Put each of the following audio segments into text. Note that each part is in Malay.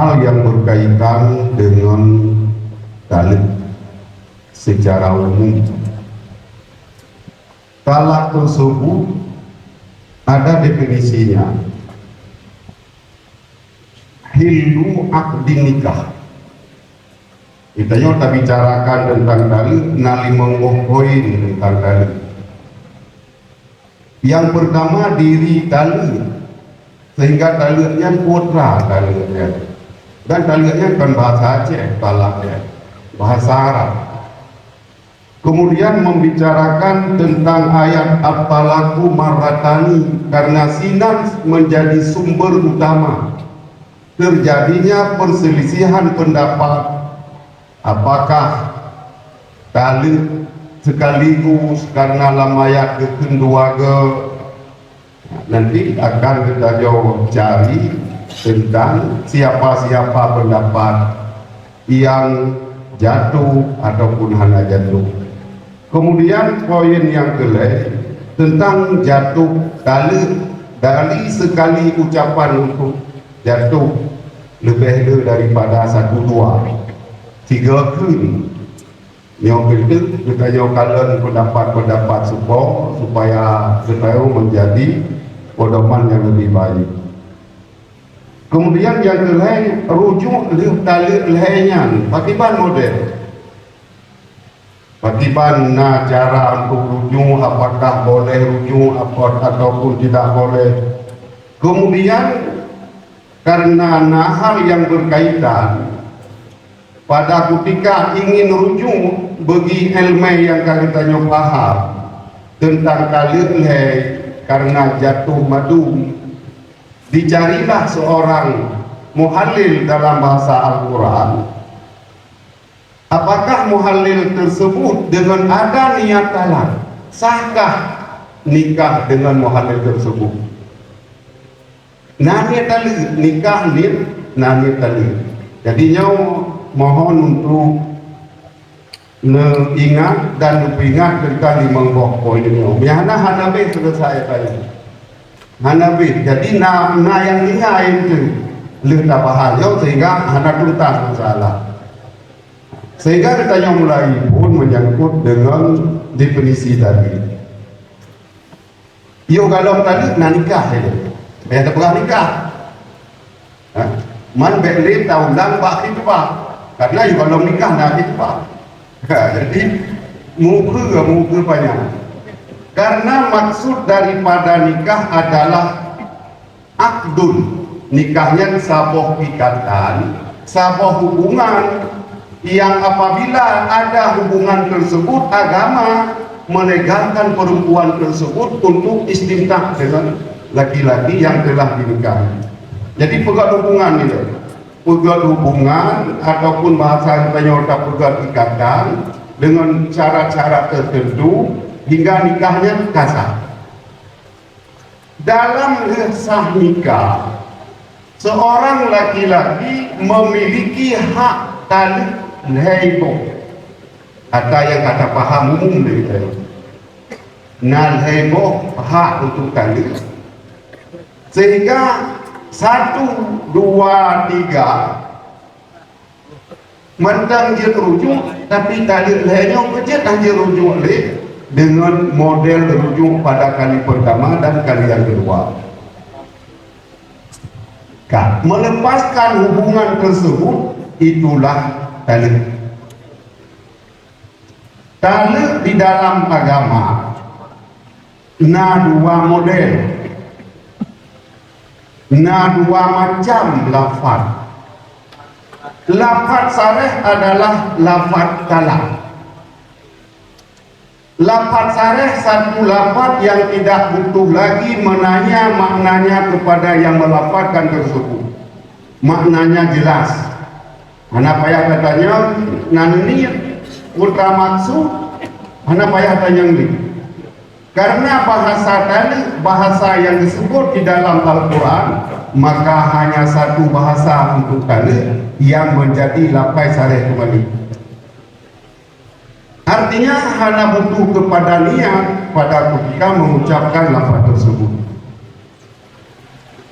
hal yang berkaitan dengan talak secara umum. Talak tersebut ada definisinya. Hilu akdi nikah. Kita bicarakan tentang talak, nali mengokoin tentang talak. Yang pertama diri talak, sehingga talaknya putra talaknya, dan talaknya bukan bahasa Aceh, talaknya bahasa Arab. Kemudian membicarakan tentang ayat at-talaku marratani, karena sinan menjadi sumber utama terjadinya perselisihan pendapat apakah talak sekaligus karena lamayat kekeluarga. Nanti akan kita jauh cari tentang siapa-siapa pendapat yang jatuh ataupun hanya jatuh. Kemudian poin yang kelima tentang jatuh talak dari sekali ucapan untuk jatuh lebih daripada 1, 2, 3 kali. Yang kita kalian pendapat-pendapat supaya menjadi pedoman yang lebih baik. Kemudian yang kelima rujuk talak lainnya patiban model. Patiban cara untuk rujuk, apakah boleh rujuk ataupun tidak boleh. Kemudian karena hal yang berkaitan pada ketika ingin rujuk bagi ilmu yang kita paham tentang talak karena jatuh madu, dicarilah seorang muhallil dalam bahasa Al-Quran. Apakah muhallil tersebut dengan ada niat talak? Sahkah nikah dengan muhallil tersebut? Nani talak, nikah nani talak. Jadinya mohon untuk ingat dan ingat ketika di poin ini. Yang Hanabi selesai tadi. Hanabi. Jadi yang ingat itu lebih paham sehingga hana tuntas masalah. Sehingga kita mulai pun menyangkut dengan definisi tadi. Yo kalau tadi nak nikah itu, ada pernah nikah. Man beli tahun lang bak itu pak, karena yo kalau nikah nak itu pak. Jadi muka banyak. Karena maksud daripada nikah adalah akdun, nikahnya saboh ikatan, saboh hubungan yang apabila ada hubungan tersebut agama melegalkan perempuan tersebut untuk istimtah dengan laki-laki yang telah dinikahi. Jadi pegat hubungan itu, pegat hubungan ataupun bahasa penyerta pegat ikatan dengan cara-cara tertentu hingga nikahnya kasar. Dalam sah nikah, seorang laki-laki memiliki hak talak haibo, atau yang kata paham umum dari nal haibo, hak untuk talak. Sehingga 1, 2, 3 mentang dia rujuk, tapi talak lainnya kerja tak dia rujuk dengan model rujuk pada kali pertama dan kali yang kedua. Melepaskan hubungan tersebut itulah talak. Talak di dalam agama dua model, dua macam lafaz. Lafaz sarih adalah lafaz talak. Lafaz sarih satu lafaz yang tidak butuh lagi menanya maknanya kepada yang melafazkan tersebut. Maknanya jelas. Mana payah katanya nanti ultra maksud, mana payah tanya ini. Karena bahasa tadi bahasa yang disebut di dalam Al-Quran, maka hanya satu bahasa untuk tadi yang menjadi lafaz sarih kembali. Artinya hanya butuh kepada niat pada ketika mengucapkan lafaz tersebut.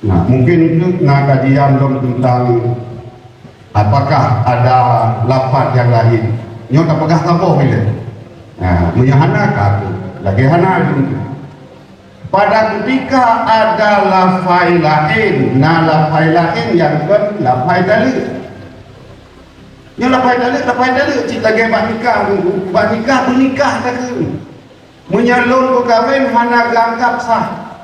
Nah, mungkin itu kajian tentang Apakah ada lafaz yang lain? Nyo tak pegah tapo bila. Menyahana aku lagi hana juga. Pada ketika ada lafaz lain, lafaz lain yang kan lafaz dalil. Nyo lafaz dalil cita lagi bak nikah menikah tak ke. Menyalon kawin hana ganggap sah.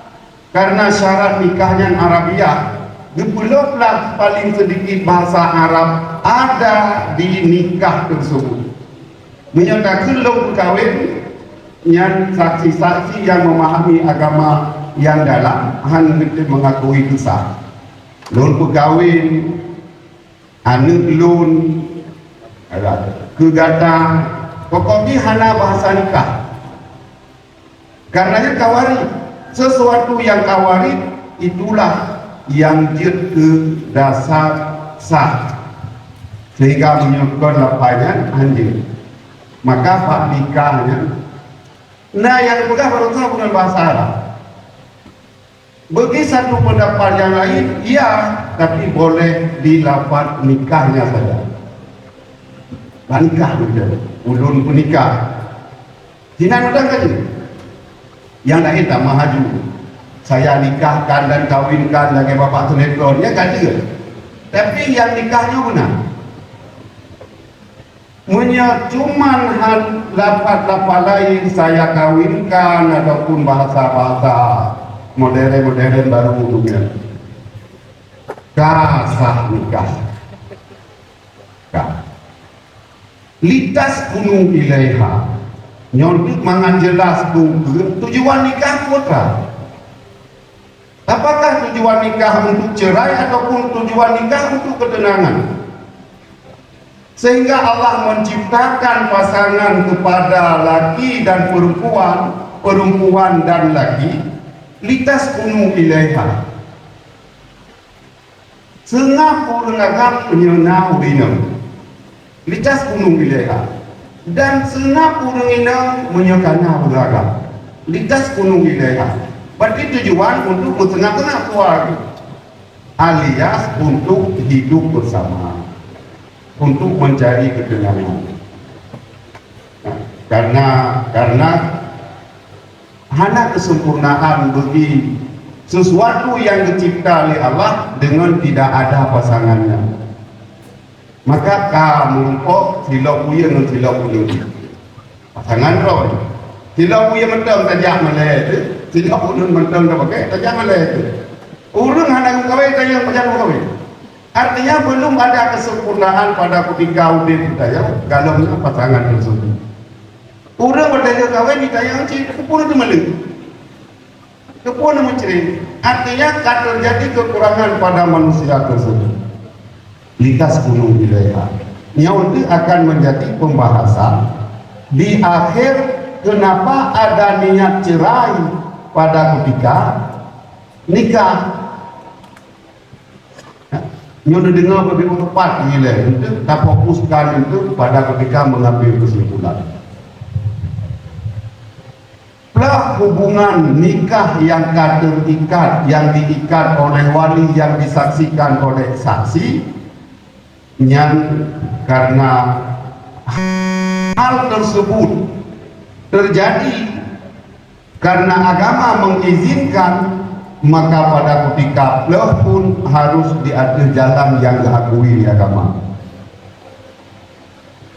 Karena syarat nikahnya Arabiah. Dipuloplah paling sedikit bahasa Arab ada di nikah tersebut. Menyatakan lo berkahwin yang saksi-saksi yang memahami agama yang dalam hanya mengakui kisah. Lo berkahwin, anak lun, kegata, pokoknya hana bahasa nikah. Karenanya kawari, sesuatu yang kawari itulah yang dia ke dasar sah sehingga menyebutkan lapanya anjing, maka pak nikahnya yang pegang baru tahu bukan bahasa Arab. Bagi satu pendapat yang lain ya, tapi boleh dilafaz nikahnya saja. Nikah begitu, ulun penikah jinan udang kan yang lain tak mahaju saya nikahkan dan kawinkan lagi bapak sinetronnya kan dia. Tapi yang nikahnya benar. Cuman lafaz lain saya kawinkan ataupun bahasa-bahasa modern baru umumnya. Kasah nikah. Litas gunung ilaiha. Nyontuk mangan jelas tujuan nikah putra. Apakah tujuan nikah untuk cerai ataupun tujuan nikah untuk ketenangan? Sehingga Allah menciptakan pasangan kepada laki dan perempuan dan laki, litas kunu ilaiha. Sengapu renagam penyenau dinam, litas kunu ilaiha. Dan sengapu renginam menyekana beragam, litas kunu ilaiha. Berarti tujuan untuk bertengah-tengah keluarga, alias untuk hidup bersama, untuk mencari ketenangan. Karena hanya kesempurnaan bagi sesuatu yang dicipta oleh Allah dengan tidak ada pasangannya. Maka kamu kok silau puya dengan silau puya pasangan roh. Silau puya mentang tajak malai itu. Tidak ulun mentang dah pakai, tak jangan lah itu. Ulun hendak kawin, tak yang macam kawin. Artinya belum ada kesempurnaan pada ketika udin kita ya, kalau pasangan tersebut. Ulun berdaya kawin, tak yang cik, kepun itu meleng. Kepun menceri. Artinya akan terjadi kekurangan pada manusia tersebut. Litas gunung wilayah. Yang akan menjadi pembahasan di akhir kenapa ada niat cerai pada ketika nikah. Nyono dengar begitu tepat gila itu tak fokuskan itu pada ketika mengambil kesimpulan. Belah hubungan nikah yang terikat, yang diikat oleh wali, yang disaksikan oleh saksi, yang karena hal tersebut terjadi karena agama mengizinkan, maka pada ketika pleh pun harus diatur jalan yang diakui agama.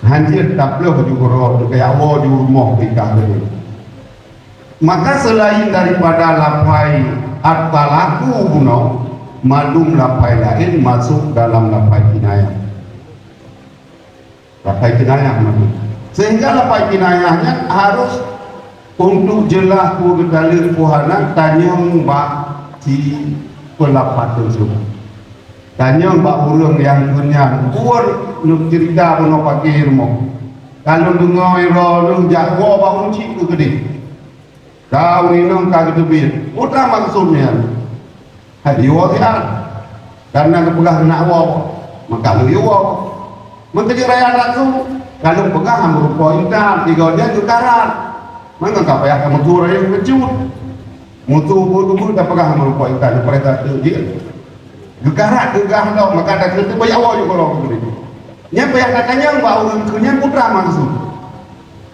Hancur tak pleh juga roh kayak awal di rumah nikah ini. Maka selain daripada lapai at-talaku buno, malum lapai lain masuk dalam lapai kinayah. Lapai kinayah masuk. Sehingga lapai kinayahnya harus untuk jelas ku dalil puhana tanya mbak si pelapat tersebut. Tanya mbak urang yang punya buat nuk cerita puno pakai ilmu. Kalau dengar irolung jakwa bang unci ku gede. Kau minum kagak tebir. Udah maksudnya. Hadi wakian. Karena kepegang nak wak, maka lu wak. Menteri raya langsung. Kalau pegang berupa intan, tiga dia tukaran. Mana tak payah kamu turun yang kejut. Mutu budu tak pegang berupa intan. Mereka tu dia. gegah dah maka ada kereta banyak awak juga orang begitu nya payah katanya bahwa orang kunya putra maksud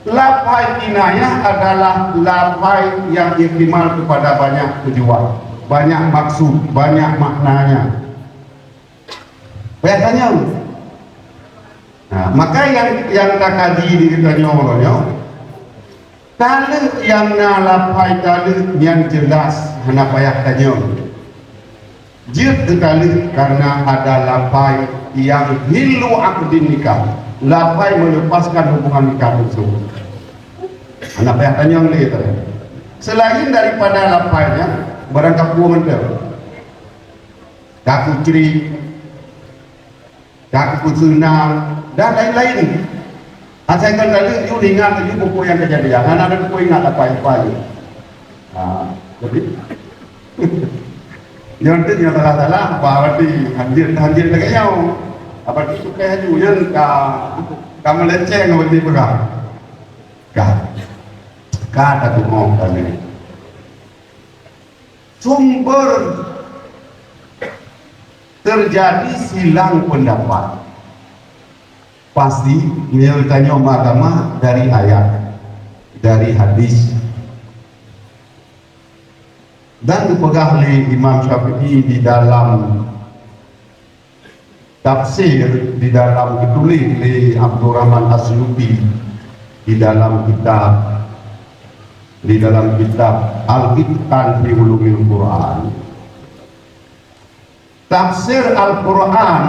lafai kinayah adalah lafai yang ihtimal kepada banyak tujuan, banyak maksud, banyak maknanya. Payah tanya. Nah, maka yang tak kaji di kita nyorongnya kalau yang nalafai kalau yang jelas hana payah tanya jid sekali karena ada lafai yang hilu akdin nikah, lafai melepaskan hubungan nikah tersebut. Hana payah tanya lagi tadi selain daripada lafainya barangkali dua mental kaku ciri kaku senang dan lain-lain. Asalkan tadi you ingat you buku yang kejadian, ada buku ingat apa aja. Jadi yang itu yang salah bahwa di hadir lagi yang apa itu kayak you yang kamu leceh nggak berarti berapa? Kata tu mau kami sumber terjadi silang pendapat. Pasti menyelitanya agama dari ayat, dari hadis, dan dipegang oleh Imam Syafi'i di dalam tafsir, di dalam ditulis oleh Abdurrahman Asyuti di dalam kitab Al-Itqan fi Ulumil Quran. Tafsir Al-Quran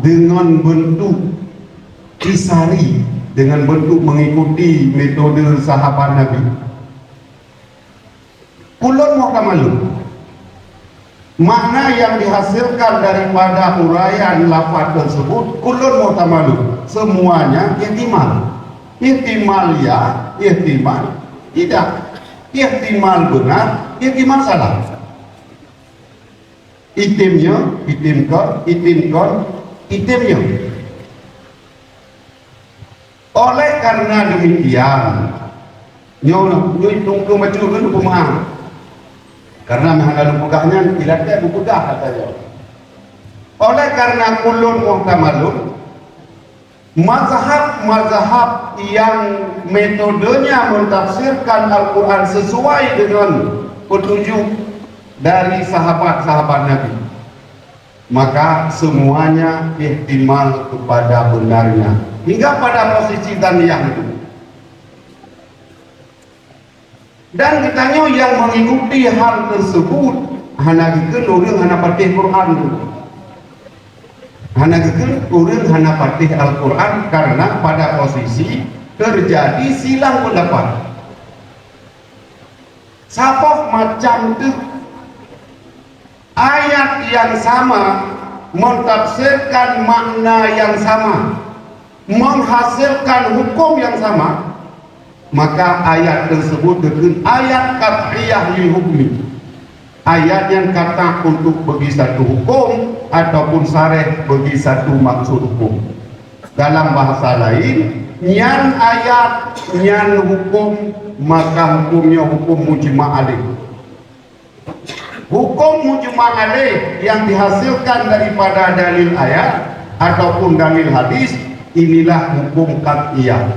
dengan bentuk kisari, dengan bentuk mengikuti metode sahabat Nabi. Kulun muhtamalun, makna yang dihasilkan daripada uraian lafaz tersebut kulun muhtamalun, semuanya ihtimal. Ihtimal ya, ihtimal tidak, ihtimal benar, ihtimal salah. Itimnya, itimnya. Oleh karena demikian, nyoi tunggu macam mana pemaham. Karena menghadapi pegahnya, ilatnya berpegah katanya. Oleh karena kulun muhtamalun, mazhab yang metodenya mentafsirkan Al-Quran sesuai dengan petunjuk dari sahabat-sahabat Nabi, maka semuanya ihtimal kepada benarnya hingga pada posisi daniyah itu. Dan kitanya yang mengikuti hal tersebut hana gikeun urang hana patih Quran dulu. Hana gikeun urang hana patih Al-Quran karena pada posisi terjadi silang pendapat. Sapok macam itu ayat yang sama mentafsirkan makna yang sama, menghasilkan hukum yang sama, maka ayat tersebut dengan ayat qat'iyah lil hukmi, ayat yang kata untuk bagi satu hukum ataupun sareh bagi satu maksud hukum. Dalam bahasa lain, nyan ayat nyan hukum, maka hukumnya hukum mujma' alaih. Hukum mujma' alaih yang dihasilkan daripada dalil ayat ataupun dalil hadis, inilah hukum qat'iyah.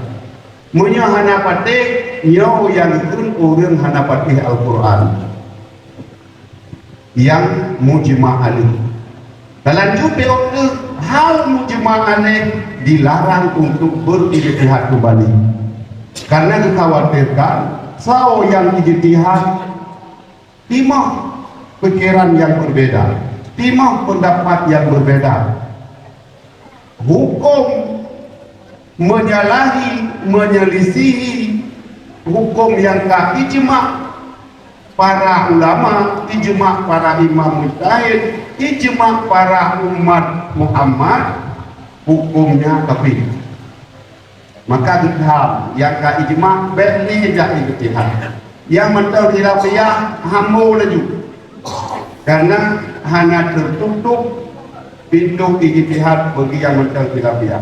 Munyo hana patih nyo yang kun urang hana patih Al-Quran yang mujma' alaih. Dalam juga hal mujma' alaih dilarang untuk berijtihad kembali, karena dikhawatirkan sao yang ijtihad timah pikiran yang berbeda, timah pendapat yang berbeda, hukum menyelisihi hukum yang ijma' para ulama, ijma' para imam mujtahid, ijma' para umat Muhammad, hukumnya kafir. Maka ijtihad yang ijma' beli jak ijtihad, yang mental khilafiyah hamu laju, karena hanya tertutup pintu ijtihad bagi yang mental khilafiyah.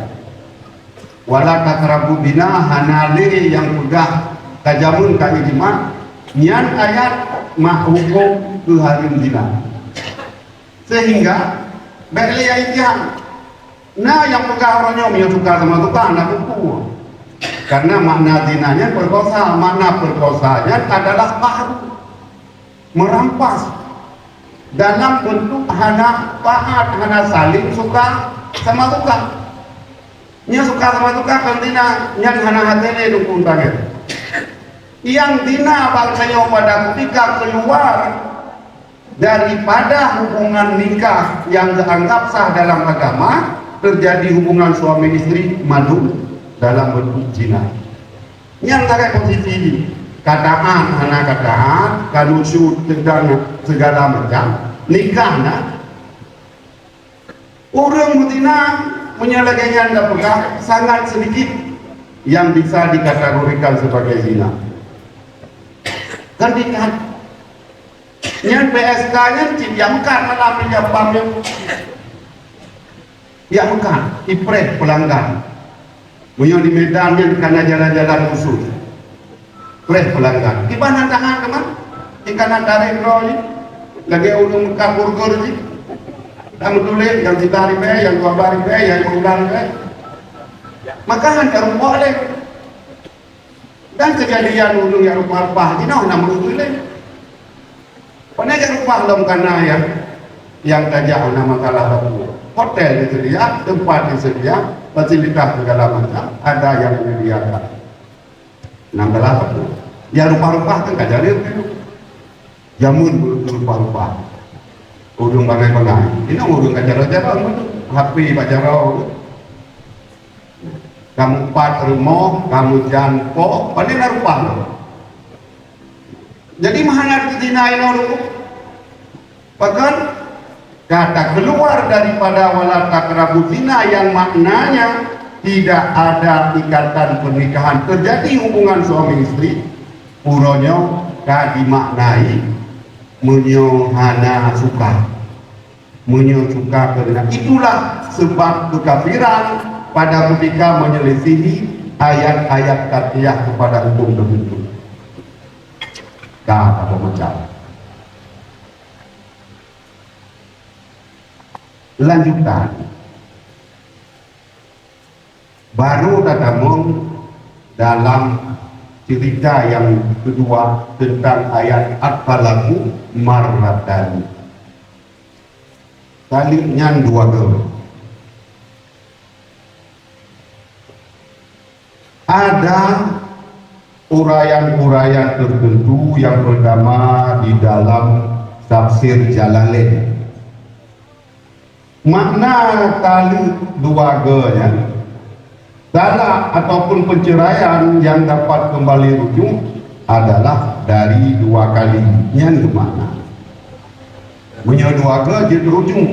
Wala takrabu bina hanale yang pegah kajamun ka ijma' nyan ayat mah hukum ke harim zina, sehingga Beli yang nah yang pegang yang suka sama tukang anak buku. Karena makna zinanya perkosa, makna perkosanya adalah baru merampas dalam bentuk hana taat, hana saling suka sama tukang. Nya suka sama tukang kantina nyan hana hatene dukun tangan. Yang dina bangsanya pada ketika keluar daripada hubungan nikah yang dianggap sah dalam agama, terjadi hubungan suami istri madu dalam bentuk zina. Yang tak posisi ini kataan, anak kataan, kanusut sedang segala macam nikahnya orang betina menyelagainya anda pegang sangat sedikit yang bisa dikategorikan sebagai zina. Kan nikah yang PSK nya yang kan malam yang pamnya yang kan ipreh pelanggan punya di Medan yang karena jalan-jalan khusus preh pelanggan di mana tangan teman di kanan tarik roy lagi ulung kabur kursi kamu tulis yang ditari be yang dua bari be yang ulang be maka hantar boleh dan kejadian ulung yang rupa-rupa ini nama tulis penegak rupa dalam karena yang tajam nama kalah hotel disedia, tempat disedia, fasilitas segala macam ada yang menyediakan. 16 tu. Ya rupa-rupa kan kajalir tu. Jamun rupa-rupa. Udung bangai-bangai. Ini udung kajar-kajar HP bajarau. Kamu pat rumah, kamu janpo, paling rupa. Jadi mahana dinain orang. Bahkan kata keluar daripada wala taqrabu zina yang maknanya tidak ada ikatan pernikahan, terjadi hubungan suami istri, puronyo ka dimaknai menyohana suka, menyosuka kerana itulah sebab kekafiran pada ketika menyelisihi ayat-ayat katiyah kepada hukum tertentu. Kata pemecah. Lanjutan baru datang dalam cerita yang kedua tentang ayat at-talaqu marratan kalinya dua kali. Ada uraian-uraian tertentu. Yang pertama di dalam tafsir Jalalain, makna tali dua ganya talak ataupun perceraian yang dapat kembali rujuk adalah dari dua kalinya makna punya dua ge je terujuk.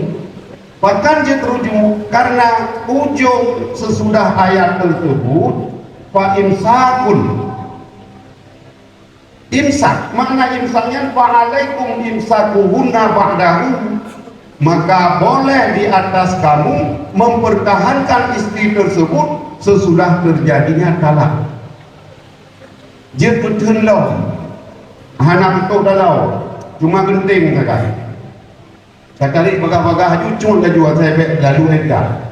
Bahkan je terujuk karena ujung sesudah ayat tersebut fa imsakun, imsak makna imsaknya fa alaikum imsakuhunna ba'dahu, maka boleh di atas kamu mempertahankan istri tersebut sesudah terjadinya talak. Dia betul lo, anak itu dalau, cuma genting saja. Sekali bagah-bagah cucun dah jual saya lalu edah.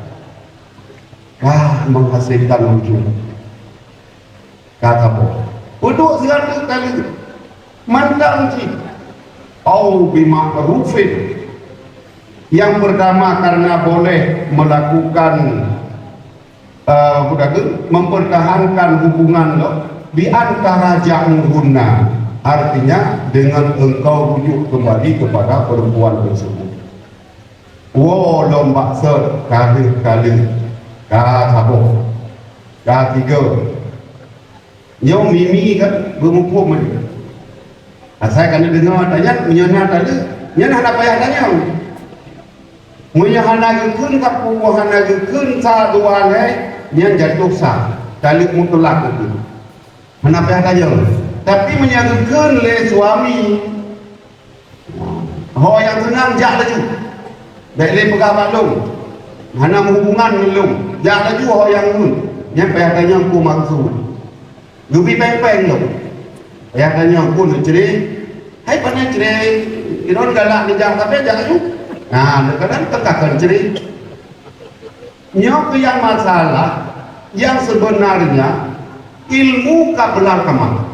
Menghasilkan ujung. Kata apa? Uduk segala kali mandang cik. Au bima'rufin. Yang pertama karena boleh melakukan mempertahankan hubungan lo di antara ja'uhunna, artinya dengan engkau rujuk kembali kepada perempuan tersebut. Lomba ser kali sabo tiga nyom mimi kan bermukum ni. Saya kan dengar tanya menyana tadi nyana ada payah tanya munyahana gekun kapu wahana gekun sa dua leh yang jatuh sah kali mutlak itu mana payah tanya. Tapi menyagekun le suami ho yang senang jak laju baik le pegah balung hana hubungan melung jak laju ho yang nun yang payah tanya aku maksud gubi peng-peng lo payah tanya aku nak cerai hai pandai cerai iron galak ni jak tapi jak laju Nah, kadang tengahkan cerit. Nyok yang masalah yang sebenarnya ilmu kabelar kamal.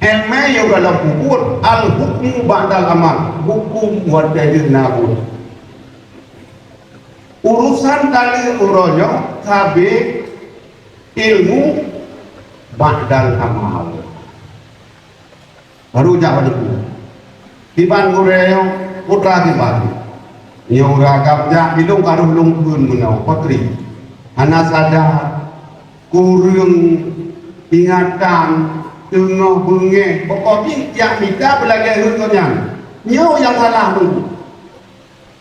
Ilmu yang dalam kubur al hukmu ba'dal amal, hukum wadahir nabur. Urusan tali uronyo kabe ilmu ba'dal amal. Baru jawab itu. Tiban gureyo putra tiban. Nyora kapnya hidung karuh lungkun menau potri. Anak sadar kurung ingatan tengah bengeh pokoknya yang minta belajar hukumnya nyo yang salah dulu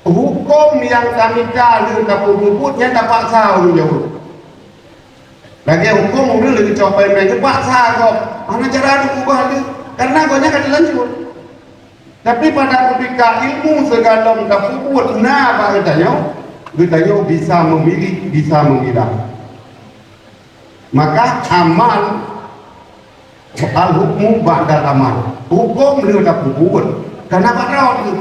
hukum yang kami tahu tapi ruputnya tak paksa dulu lagi hukum udah lebih coba mereka paksa kok mana cara diubah itu karena banyak ada lanjut tapi pada ketika ilmu segala tak puput nah apa katanya bisa memilih bisa memilah maka amal al hukmu ba'dal amal hukum dia tak puput karena pada itu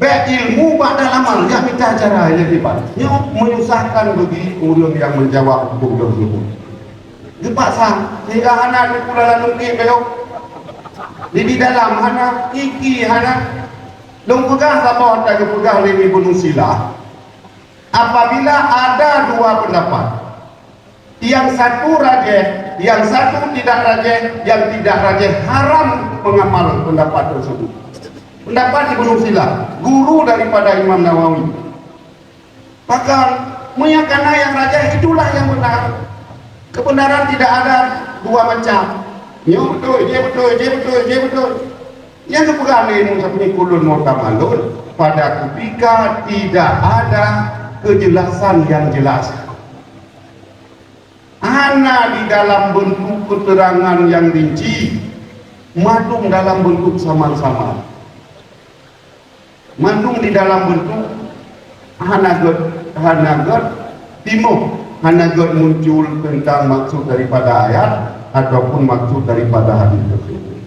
baik ilmu ba'dal amal dia minta cara yang dipaksa menyusahkan bagi orang yang menjawab hukum tersebut dipaksa sehingga anak di pula lalu kebel di dalam anak kiki anak dong pegang sama tak pegang ini gunung sila apabila ada dua pendapat yang satu rajih, yang satu tidak rajih, yang tidak rajih haram mengamal pendapat tersebut. Pendapat Ibnu Sila, guru daripada Imam Nawawi. Maka meyakini yang rajih itulah yang benar. Kebenaran tidak ada dua macam. Ya betul, dia betul, dia betul, dia betul. Yang kepegang ilmu seperti kulun mu'tamalun pada ketika tidak ada kejelasan yang jelas. Hana di dalam bentuk keterangan yang rinci, madung dalam bentuk samar-samar. Madung di dalam bentuk hanagot timur, hanagot muncul tentang maksud daripada ayat ataupun maksud daripada hadis tersebut.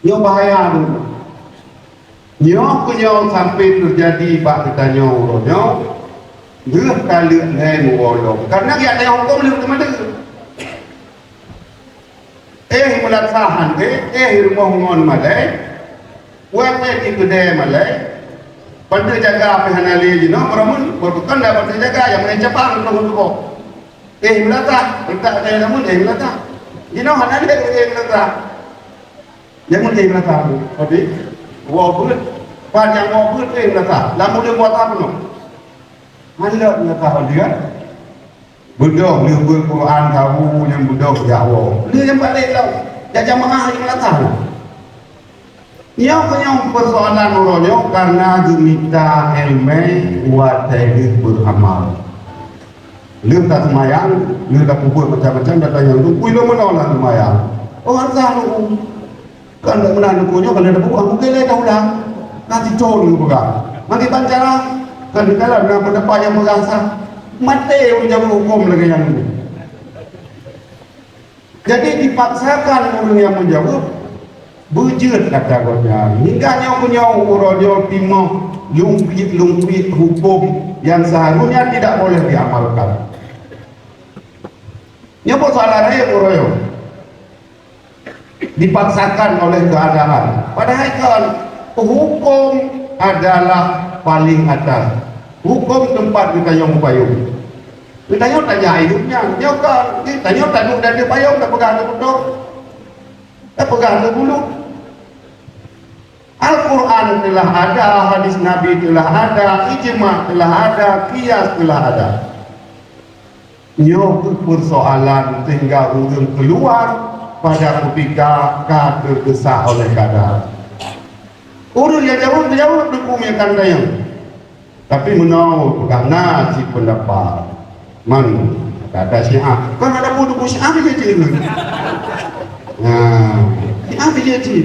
Nyo bahaya dulu. Nyo sampai terjadi bak kita nyo dia kali ni muolong karena dia ada hukum dia kemana melasahan rumah ngon malai wewe di gede malai pada jaga apa hanali jino beramun berbukan dapat jaga yang mencepang untuk kok melata kita ada namun melata jino hanali melata yang melata tapi wabut panjang wabut melata lamun dia buat apa no Malah dia tahu dia bodoh dia Quran tahu yang bodoh Jawa dia yang balik tahu dia jamaah yang mana tahu yang persoalan orangnya karena gemita ilmu wa ta'id beramal dia tak semayang dia tak kubur macam-macam datang yang tu kuih lo menolak semayang oh asal lu kan tak menang dukunya kalau ada buku mungkin dia tahu lah nanti col lu pegang nanti pancara kan kalau dengan pendapat yang merasa mati menjawab hukum lagi yang ini jadi dipaksakan orang yang menjawab bujut kata konya hingga punya urojo timah lumpit hukum yang seharusnya tidak boleh diamalkan nyapa salah raya urojo dipaksakan oleh keadaan padahal kan hukum adalah paling atas hukum tempat kita yang payung kita yang tanya hidupnya nyokan kita yang tanya dan dia payung tak pegang betul tak pegang bulu Al-Quran telah ada hadis Nabi telah ada ijma telah ada qiyas telah ada nyok persoalan sehingga orang keluar pada ketika tergesa oleh keadaan orang yang jauh dokumenkan dayang tapi menau karena si pendapat man kata Syiah kan ada buku Syiah je cik Syiah je cik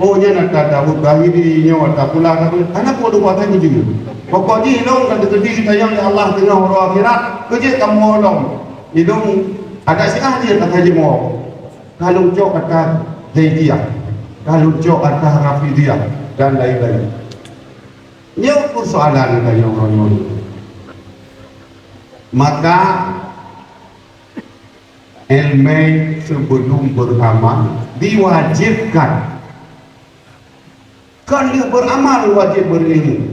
oh nya nak Daud Bahiri nya wata pula anak bodoh wata ni juga pokoknya hilong kan terjadi tayang ya Allah tengah orang akhirat kerja kamu olong hilong ada Syiah dia tak haji mau kalau cok kata Zaidiyah kalunco atas Rafidiyah dan lain-lain. Ini persoalan tanya orang-orang. Maka ilmu sebelum beramal diwajibkan. Kan dia beramal wajib berilmu.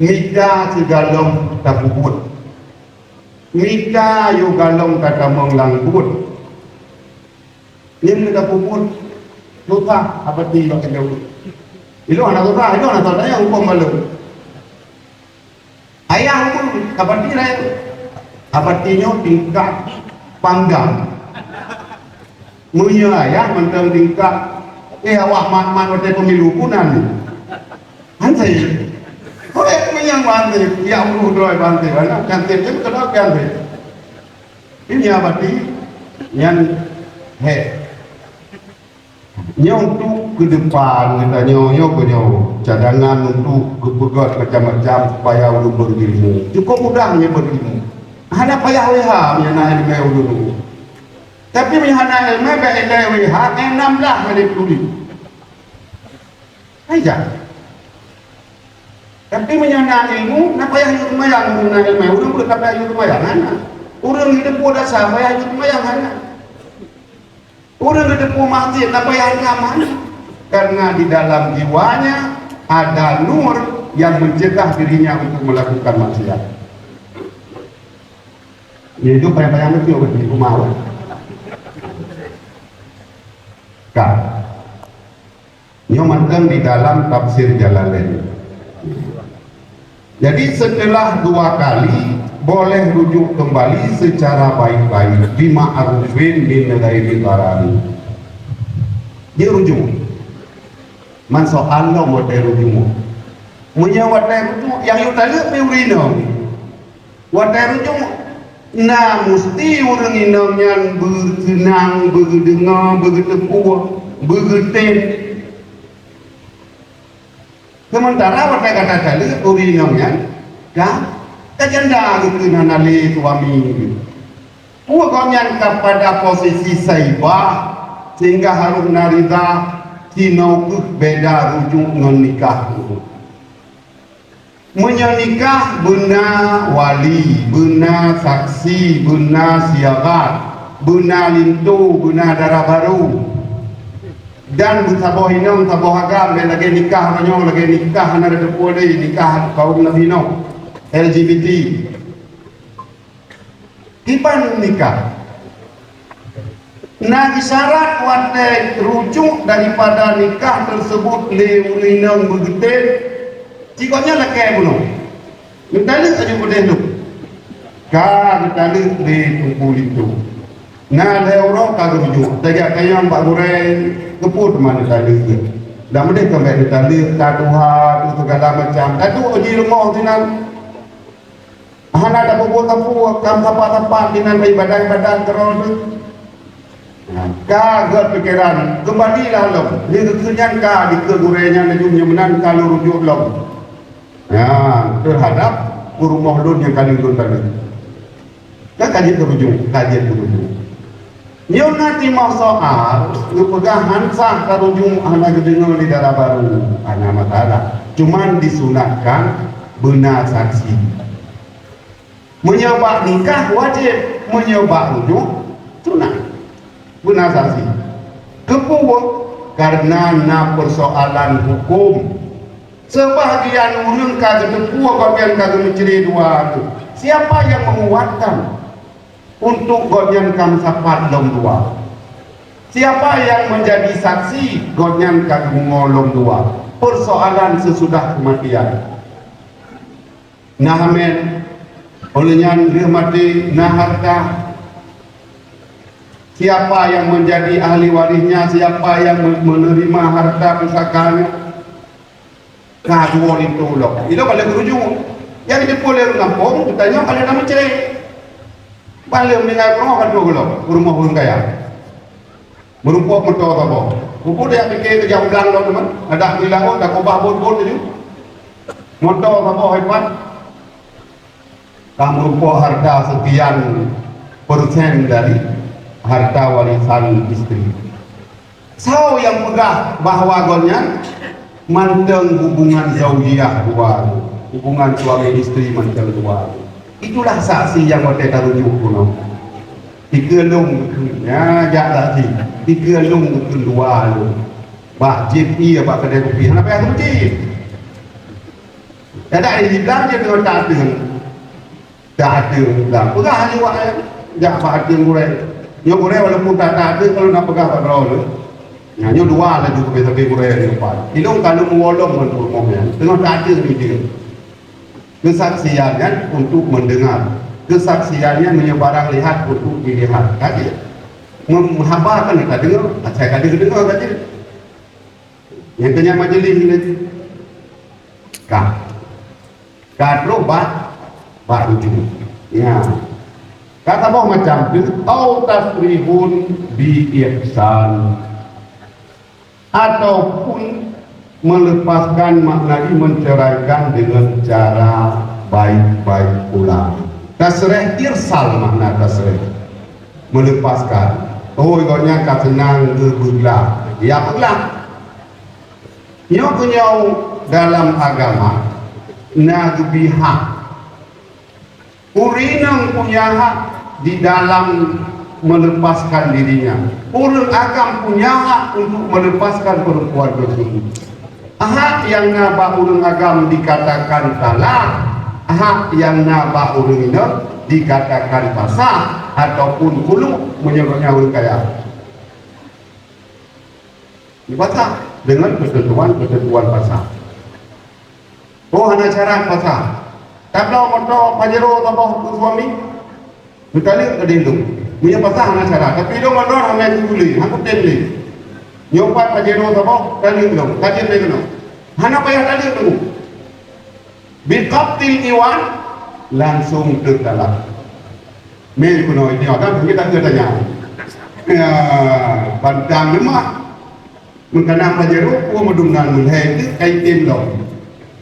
Mita segalong tak puput. Mita yo galong kata menglangkut. Ini tak puput. Lupa apa tiba kena. Itu anak lupa, itu anak tanya hukum malu. Ayah hukum apa tira itu? Apa tinyo tingkat panggang. Munya ayah mentang tingkat. Awak man waktu pemilu punan. Hantai. Oleh menyang bantai, ya Allah doa bantai, mana cantik tu kenapa bantai? Ini apa ti? Yang untuk ke depan kita nyok cadangan untuk berbuat macam-macam supaya ulun berilmu. Cukup mudahnya berilmu. Hanya payah leha menyana ilmu ulun. Tapi menyana ilmu ilmu leha enamlah hari tulis. Aja. Tapi menyana ilmu, nak payah hidup mayang menyana ilmu. Ulun boleh kata hidup mayang mana? Orang hidup bodoh sah payah hidup mayang mana? Orang hidup mati, nak payah hidup mana? Karena di dalam jiwanya ada nur yang mencegah dirinya untuk melakukan maksiat. Itu payah-payah itu bagi kumau. Kan? Nyomankan di dalam tafsir Jalalain. Jadi setelah 2 kali boleh rujuk kembali secara baik-baik bima arufin min ghairi tarani. Dia rujuk. Man soal lo mau rujuk. Munya watai rujuk yang you tanya peurino. Watai rujuk na mesti orang inang yang bersenang, berdengar, bertepuk, berten. Sementara watai kata kali urino yang kan kajanda itu nanali suami. Puakannya kepada posisi saibah sehingga harus narida sinau beda rujuk menikah. Menikah benar wali, benar saksi, benar siagat, benar lintu, benar darah baru. Dan saboh inong saboh agam lagi nikah banyak lagi nikah anak depo deui nikah kaum Latino LGBT. Kipan nikah. Nah isyarat watai rujuk daripada nikah tersebut leulinong begitu. Cikoknya lekai belum. Mentalik aja boleh tu. Kah mentalik di tumpul itu. Nah ada orang kagak rujuk. Tegak kayang Pak Goreng keput mana tadi tu. Dah mesti sampai ditalik kaduha tu segala macam. Itu uji rumah tinan. Hana ada buku-buku kam tempat-tempat tinan ibadah-ibadah terus. Kagak pikiran kembalilah lo. Dia kekenyan kah di kegurenya najumnya menan kalau rujuk lo. Ya, terhadap rumah lun yang kali lun tadi. Kan kajian terujung. Nyo nanti mau soal, pegangan sah terujung anak gedengar di darah baru, anak matara. Cuman disunatkan benar saksi. Menyebab nikah wajib, menyebab rujuk sunat. Benar saksi. Kepuak karena na persoalan hukum. Sebahagian orang kagak tepuak bagian kagak menceri dua itu. Siapa yang menguatkan untuk godyan kam sapat lom dua? Siapa yang menjadi saksi godyan kagak mengolong dua? Persoalan sesudah kematian. Nah amin. Olehnya dia mati nah harta. Siapa yang menjadi ahli warisnya? Siapa yang menerima harta pusakanya? Kedua itu loh. Itu kalau berujuk, yang di pulau kampung, ditanya kalau nama cerai, balik meninggal rumah kan dua loh, rumah orang kaya, merumpok motor apa? Buku dia fikir kerja ulang loh teman, ada bilang ada kobah bor itu, motor apa hebat, kamu merumpok harta sekian persen dari harta warisan istri. Sao yang pegah bahwa golnya manteng hubungan zaujiyah dua, hubungan suami istri manteng dua. Itulah saksi yang mereka rujuk kuno. Dikelung ya jak lagi. Dikelung kedua lu. Bak jip iya bak kedai kopi. Kenapa yang rujuk? Ada di bilang dia dengan tak ada bilang. Pegah hanya wak jak bak ada murai. Nyo murai walaupun tak ada kalau nak pegah kat raul. Nyo dua lah juga sampai murai di depan. Ilung kalau mewolong menurut momen. Tengah tak ada ni dia. Kesaksiannya untuk mendengar, kesaksiannya menyebarang lihat untuk dilihat. Kaji menghabarkan kita dengar, saya kata dengar kaji. Yang kenyang majlis ini, kadro bat ujung. Ya, kata boh macam itu, au tasrihun bi ihsan, ataupun melepaskan maknanya menceraikan dengan cara baik-baik pula. Tasrih irsal makna tasrih, melepaskan. Oh, igornya kat senang ke belah. Ya belah. Nyo kenyau dalam agama nagbi hak. Urinang punya hak di dalam melepaskan dirinya. Urang agam punya hak untuk melepaskan perempuan tersebut. Hak yang nabak urang agam dikatakan talak, hak yang nabak urang ini dikatakan pasah ataupun kuluk menyebutnya urang kaya. Dipasah dengan ketentuan pasah. Oh, hanya cara pasah. Kalau motor pajero atau suami, berkali kedindung. Punya pasah hanya cara. Tapi dong motor hanya dibuli, aku tendli. Nyopat pajero atau kali dong, kajian lagi dong. Hana payah tadi dulu. Biqabtil iwan langsung tertalak. Mei kuno ini orang kita tanya. Ya, pantang lemah. Mengkana pajero ku medungan mulai itu kaitin dong.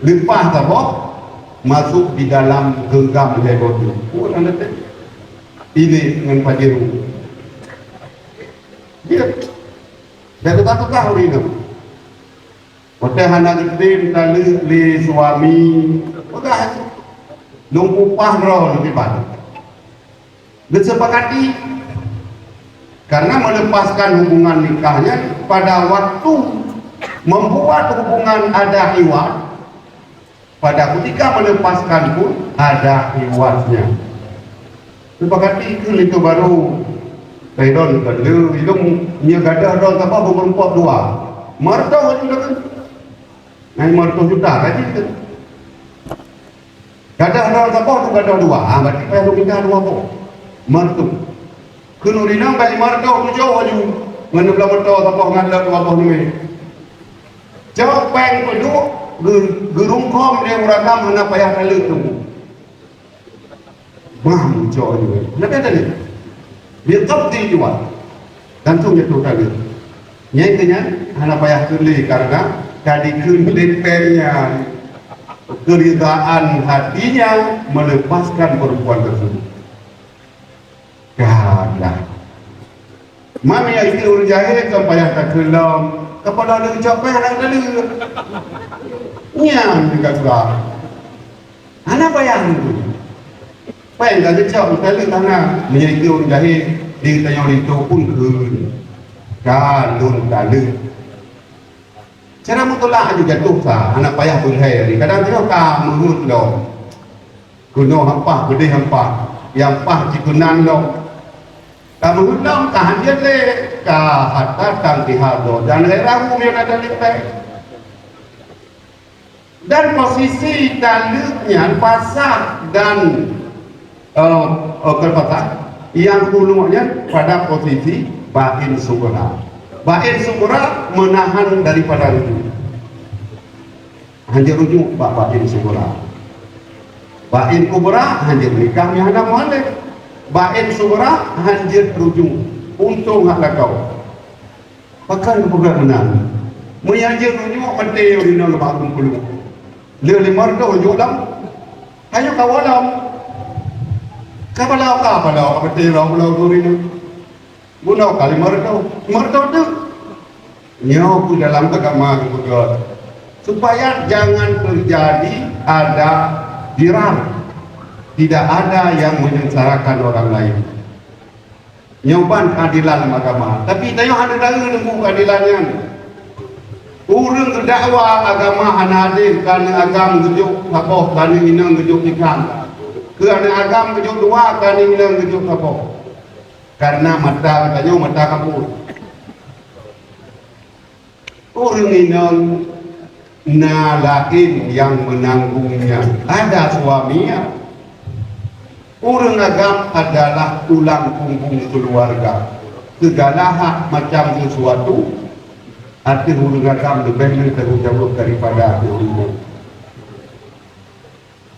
Limpah taboh masuk di dalam genggam lebot itu. Oh, anda tahu? Ini dengan pajero. Dia tak tahu ini. Hotel anak gede tali li suami, bukan lumpuh roh lebih banyak. Disepakati karena melepaskan hubungan nikahnya pada waktu membuat hubungan ada iwat. Pada ketika melepaskan pun ada iwatnya. Sepakati itu baru Taidon kedua, itu nyegadah dong apa berempat dua. Martau juga kan. Ngai martau juta kan itu. Gadah dong apa tu gadah dua. Berarti payah lu minta dua apa? Martau. Kenu dinang bagi martau tu jauh aja. Mana belah martau apa ngadlah dua apa ni. Jauh peng pedu gerung kom dia uragam hana payah kali tu. Bang jauh ni. Nak ada ni. Dia qabdi jual. Langsung jatuh kali. Nyai tanya hana payah keli karena tadi kelimpennya keridaan hatinya melepaskan perempuan tersebut. Gadah. Mami yang itu urang jahil kan payah tak kelam. Kepala dia capek anak tadi. Nyam juga surah. Hana payah itu. Payah tak kecap tadi tanah. Menjadi urang jahil dia tanya itu pun keun. Kalun kalun. Cara mutolak juga jatuh sah. Anak payah berhari. Kadang-kadang tak menurut dong. Kuno hampah, gede hampah. Yang pah cikunan dong. Tak menurut dong. Tahan dia le. Katang dihado. Dan rahu yang ada lepek. Dan posisi dalutnya pasah dan kerpasah yang hulunya pada posisi Bain Sugura. Bain Sugura menahan daripada rujuk. Hanya rujuk Bain Sugura. Bain Kubra hanya nikahnya ada muhalif. Bain Sugura hanya rujuk. Untung haklah kau. Pakai bukan menang. Menyanjir rujuk mati urina lebah kumpul. Lele mardo rujuk lam. Ayo kawalam. Kapalau kapati lau urina. Guna kali martau tu nyoku dalam agama juga supaya jangan terjadi ada diram, tidak ada yang menyengsarakan orang lain. Nyoban keadilan agama, tapi tayo ada lagi nunggu keadilannya. Urang terdakwa agama anadil karena agam gejuk apa karena inang gejuk ikan. Kerana agam gejuk dua karena inang gejuk apa. Karena mata katanya mata kapur. Urang inang lain yang menanggungnya. Ada suaminya. Urang agam adalah tulang punggung keluarga. Segala hak macam sesuatu arti urang agam lebih terjauh daripada urang.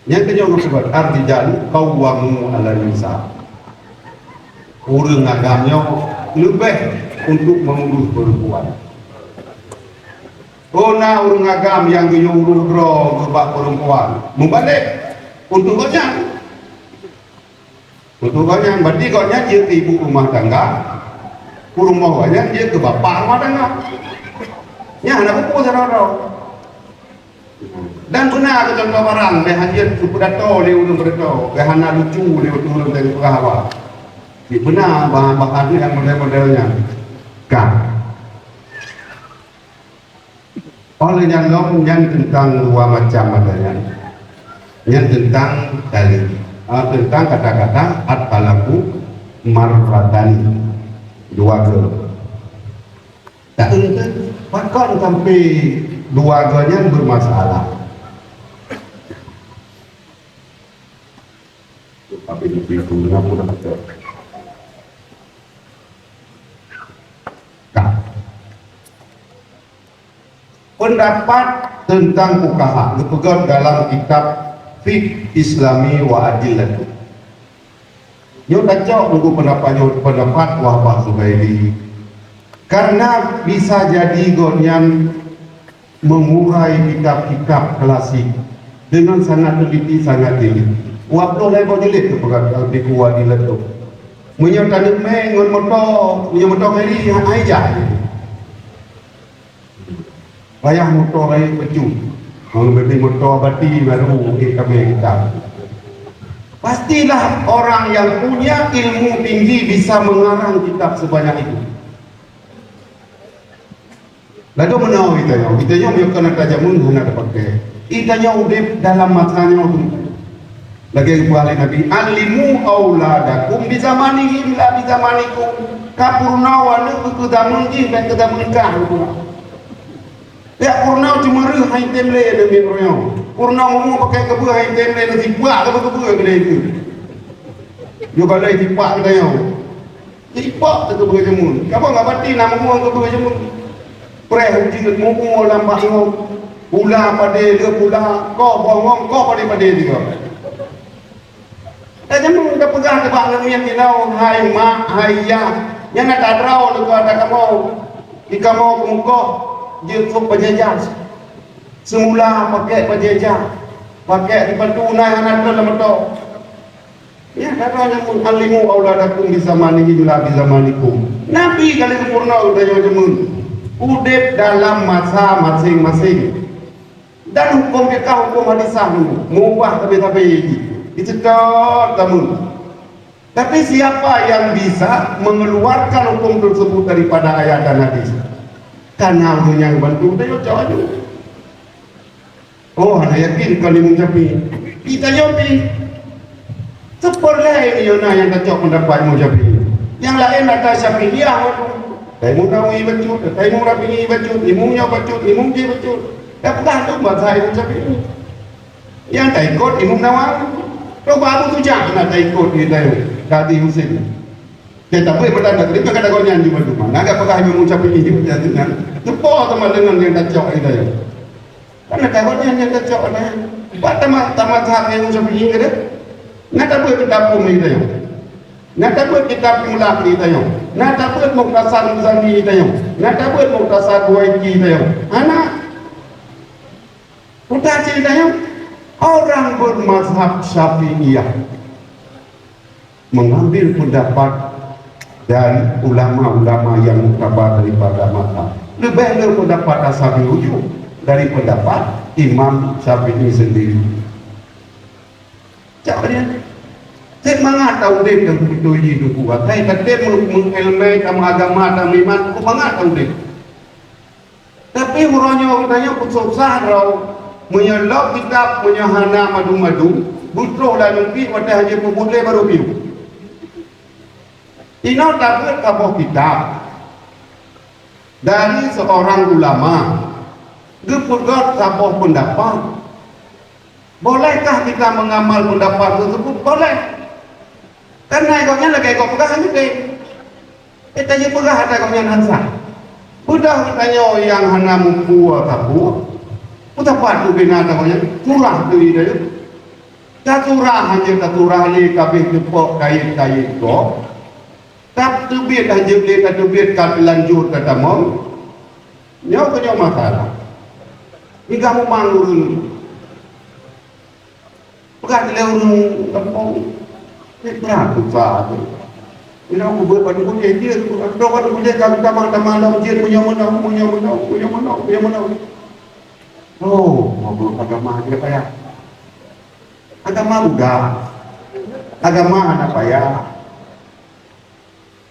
Yang kedua sebut arti jali qawwamu 'ala nisa. Urang agamnya lebih untuk mengurus perempuan. Ona urang agam yang menyuruh gebak perempuan membalik untuk goyang. Untuk goyang berarti goyang dia ke ibu rumah tangga, rumah goyang dia ke bapak rumah tangga. Ya anak buku sararo. Dan benar ke contoh barang behajian supudato dia urang berdato, behana lucu dia urang dari perawa. Benar bahan-bahan yang model-modelnya. Kan. Oleh yang tentang dua macam adanya. Yang tentang tali. Tentang kata-kata at-talaku marratani, dua ke. Tak ente bahkan sampai dua ganya bermasalah. Tapi itu kenapa dah betul? Pendapat tentang fuqaha dipegang dalam kitab Fiqh Islami wa Adillatuh. Yo kacau nunggu pendapat Wahbah Zubairi. Karena bisa jadi gonyan mengurai kitab-kitab klasik dengan sangat teliti, sangat teliti. Waktu lebar jelit tu pegang di kuat di letup. Menyatakan mengon motor kali aja. Bayar motor lagi pecu. Kalau beli motor bati baru kita. Pastilah orang yang punya ilmu tinggi bisa mengarang kitab sebanyak itu. Lalu menahu kita yang kena tajamun hanya dapat ke. Itanya udah dalam masanya itu. Lagi kuali Nabi, alimu auladakum bi zamanihi bila bi zamanikum. Kapurna walu ke zaman ini dan ke zaman kah. Ya purna cuma reh hai temle demi royo. Purna mau pakai kebu hai temle nanti buat kebu gede itu. Yo balai tipak kita yo. Tipak kebu jamun. Kamu enggak berarti nama mu kebu jamun. Preh hujung mu lambat yo. Pula pada dia pula kau bongong kau pada dia. Jamun dah pegang kebangan yang kinau hai mak hai ya. Yang ada draw lu ada kamu. Jika mau muka untuk penjajah semula pakai penjajah pakai di tunai anak dalam betul ya katanya pun alimu auladakum di zamanihi bila di zamanikum. Nabi kali sempurna udah jamun udep dalam masa masing-masing dan hukum kita hukum hadisah mengubah tapi itu tak tamun. Tapi siapa yang bisa mengeluarkan hukum tersebut daripada ayat dan hadis? Karena orang yang bantu dia jawab. Oh, ada yakin kalau mengucapi kita nyopi seperti ini yang tak pendapat mengucapi. Yang lain ada Syafi'iyah Taimu rawi bacut, taimu rabi bacut, imumnya bacut, imum dia bacut. Dapat tu bahasa Syafi'i. Yang tak ikut Imam Nawawi. Kau baru tu jangan nak ikut dia tadi Husain. Dia tak boleh bertanda, dia kata kau nyanyi berdua. Nak apakah Imam Syafi'i ini berjadikan? Tepat sama dengan yang tak cok itu ya. Karena kau yang tak cok ada. Buat tamat hak Imam Syafi'i ini. Nak tak boleh kita pun itu ya. Nak tak boleh kita pemulak itu ya. Nak tak boleh muktasar Muzani itu ya. Nak tak boleh muktasar Buaiki itu ya. Anak. Udah cerita ya. Orang bermazhab Syafi'iyah mengambil pendapat dari ulama-ulama yang mutabar daripada mazhab lebih pendapat Ashabi Wujud dari pendapat Imam Syafi'i sendiri. Caranya saya mengatakan dia yang begitu hidup kuat. Saya kata mengilmai sama agama dan iman, aku mengatakan dia. Tapi orangnya katanya susah rau menyelok kitab menyahana madu-madu, butuh lah nanti pada hanya pemulai baru biu. Ini dapat kabah kitab dari seorang ulama, gepegat kabah pendapat. Bolehkah kita mengamal pendapat tersebut? Boleh. Karena ekoknya lagi ekok pegahan juga. Kita je pegah ada ekoknya nansa. Udah tanya yang hana mumpu atapu. Udah padu bina ekoknya curah tu dia. Tak curah hanya tak curah ni kabeh tepok kait-kait kok. Tak tubit aja boleh tak tubit kau lanjut kata mau. Nyo punya masalah. Ni kamu mangurun. Pegang dia urung kampung. Ini berapa saat itu? Ini aku buat pada punya dia. Aku pada punya kami tamang-tamang dalam dia punya menau. Oh, mau agama dia payah. Agama mudah. Agama anak payah.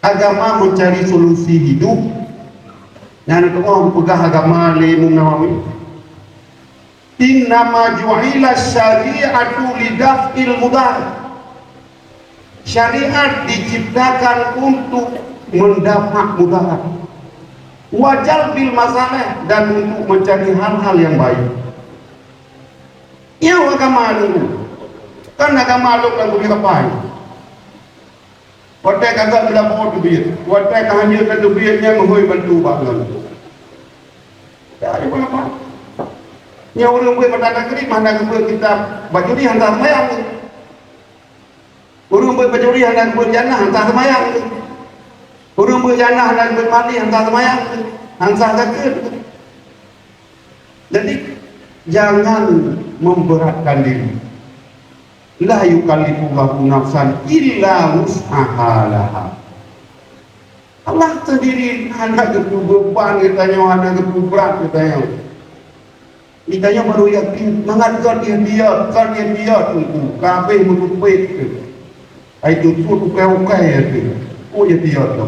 Agama mencari solusi hidup. Yang kedua pegang agama Imam Nawawi. Innama ju'ila syari'atu lidaf'il mudar. Syariat diciptakan untuk mendapat mudarat, wajar bil masalah, dan untuk mencari hal-hal yang baik. Ya agama dulu kan agama lu kan boleh apa? Wadah kagak berlaku duit, wadah hanya kan duitnya menghoi bantu bangun. Ya boleh apa? Nya orang boleh bertanda kerip mana kita baju ni hantar mayang. Urung berpecuri hendak berjannah hantar semayang. Urung berjannah hendak bermandi hantar semayang. Hantar zakir. Jadi jangan memberatkan diri. La yukallifullahu nafsan illa wus'aha. Allah sendiri hendak beban katanya, hendak berat katanya. Kitanya baru yakin mengatakan dia tunggu kabeh menutup itu suatu ukai ya tu. Oh ya dia tu.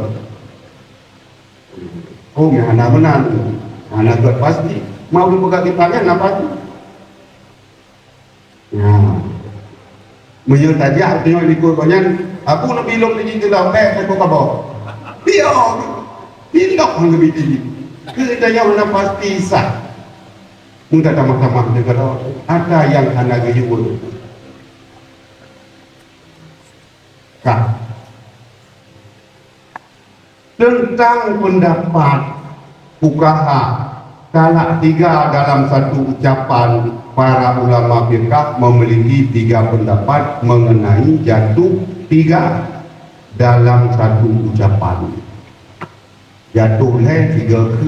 Oh ya anak menang. Anak buat pasti. Mau dibuka kitabnya apa tu? Ya. Menyo tajak tengok di kurbanyan. Aku nak bilong di situ lah. Aku kabar. Dia. Tidak hang lebih tinggi. Kita nak pasti sah. Mudah tamah-tamah negara. Ada yang anak gejul. Tentang pendapat fuqaha talak tiga dalam satu ucapan, para ulama fiqh memiliki tiga pendapat mengenai jatuh tiga dalam satu ucapan. Jatuhlah tiga ke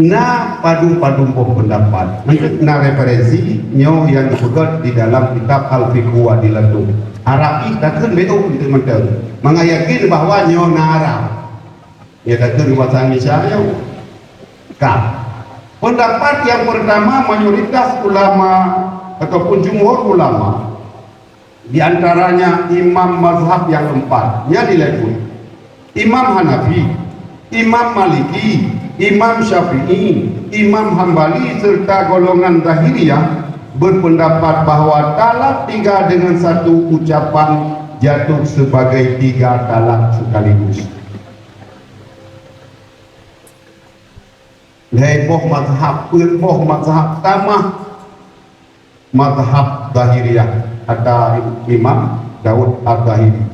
na padu-padu pendapat na referensi nyo yang disebut di dalam kitab Al-Fiqh wa Dilatu Arabi takkan betul untuk mentang mengayakin bahwa nyo na Arab ya takkan bahasa Indonesia nyo kah. Pendapat yang pertama mayoritas ulama ataupun jumhur ulama, di antaranya imam mazhab yang empat nya dilebur Imam Hanafi, Imam Maliki, Imam Syafi'i, Imam Hambali serta golongan Zahiriyah berpendapat bahwa talak tiga dengan satu ucapan jatuh sebagai tiga talak sekaligus. Leboh mazhab, pelboh mazhab tamah mazhab Zahiriyah ada Imam Daud Al-Zahiri.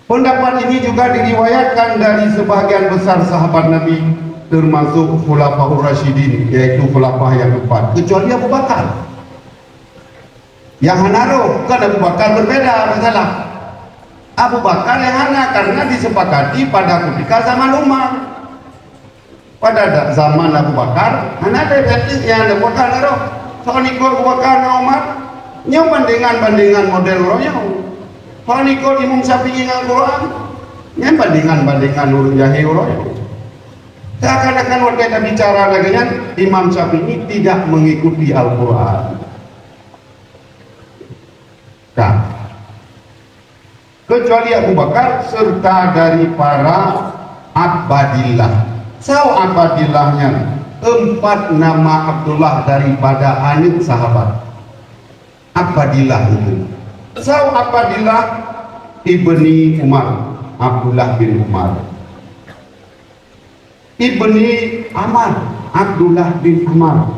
Pendapat ini juga diriwayatkan dari sebahagian besar sahabat Nabi, termasuk Khulafaur Rasyidin, yaitu khulafah yang keempat, kecuali Abu Bakar. Yang hanaruh kan Abu Bakar berbeda masalah. Abu Bakar yang hana karena disepakati pada ketika zaman Umar. Pada zaman Abu Bakar, hana ada yang Abu Bakar hanaruh. Soal ikut Abu Bakar dan Umar, nyaman bandingan model rohnya. Kalau ikut Imam Syafi'i dengan Quran, Yang bandingan urun jahe urun. Seakan-akan waktu kita bicara lagi kan Imam Syafi'i tidak mengikuti Al-Quran. Nah, kecuali Abu Bakar serta dari para Abadillah. Sao Abadillahnya 4 nama Abdullah daripada anak sahabat. Abadillah itu. Sao Abadillah Ibni Umar, Abdullah bin Umar. Ibni Amr, Abdullah bin Amr.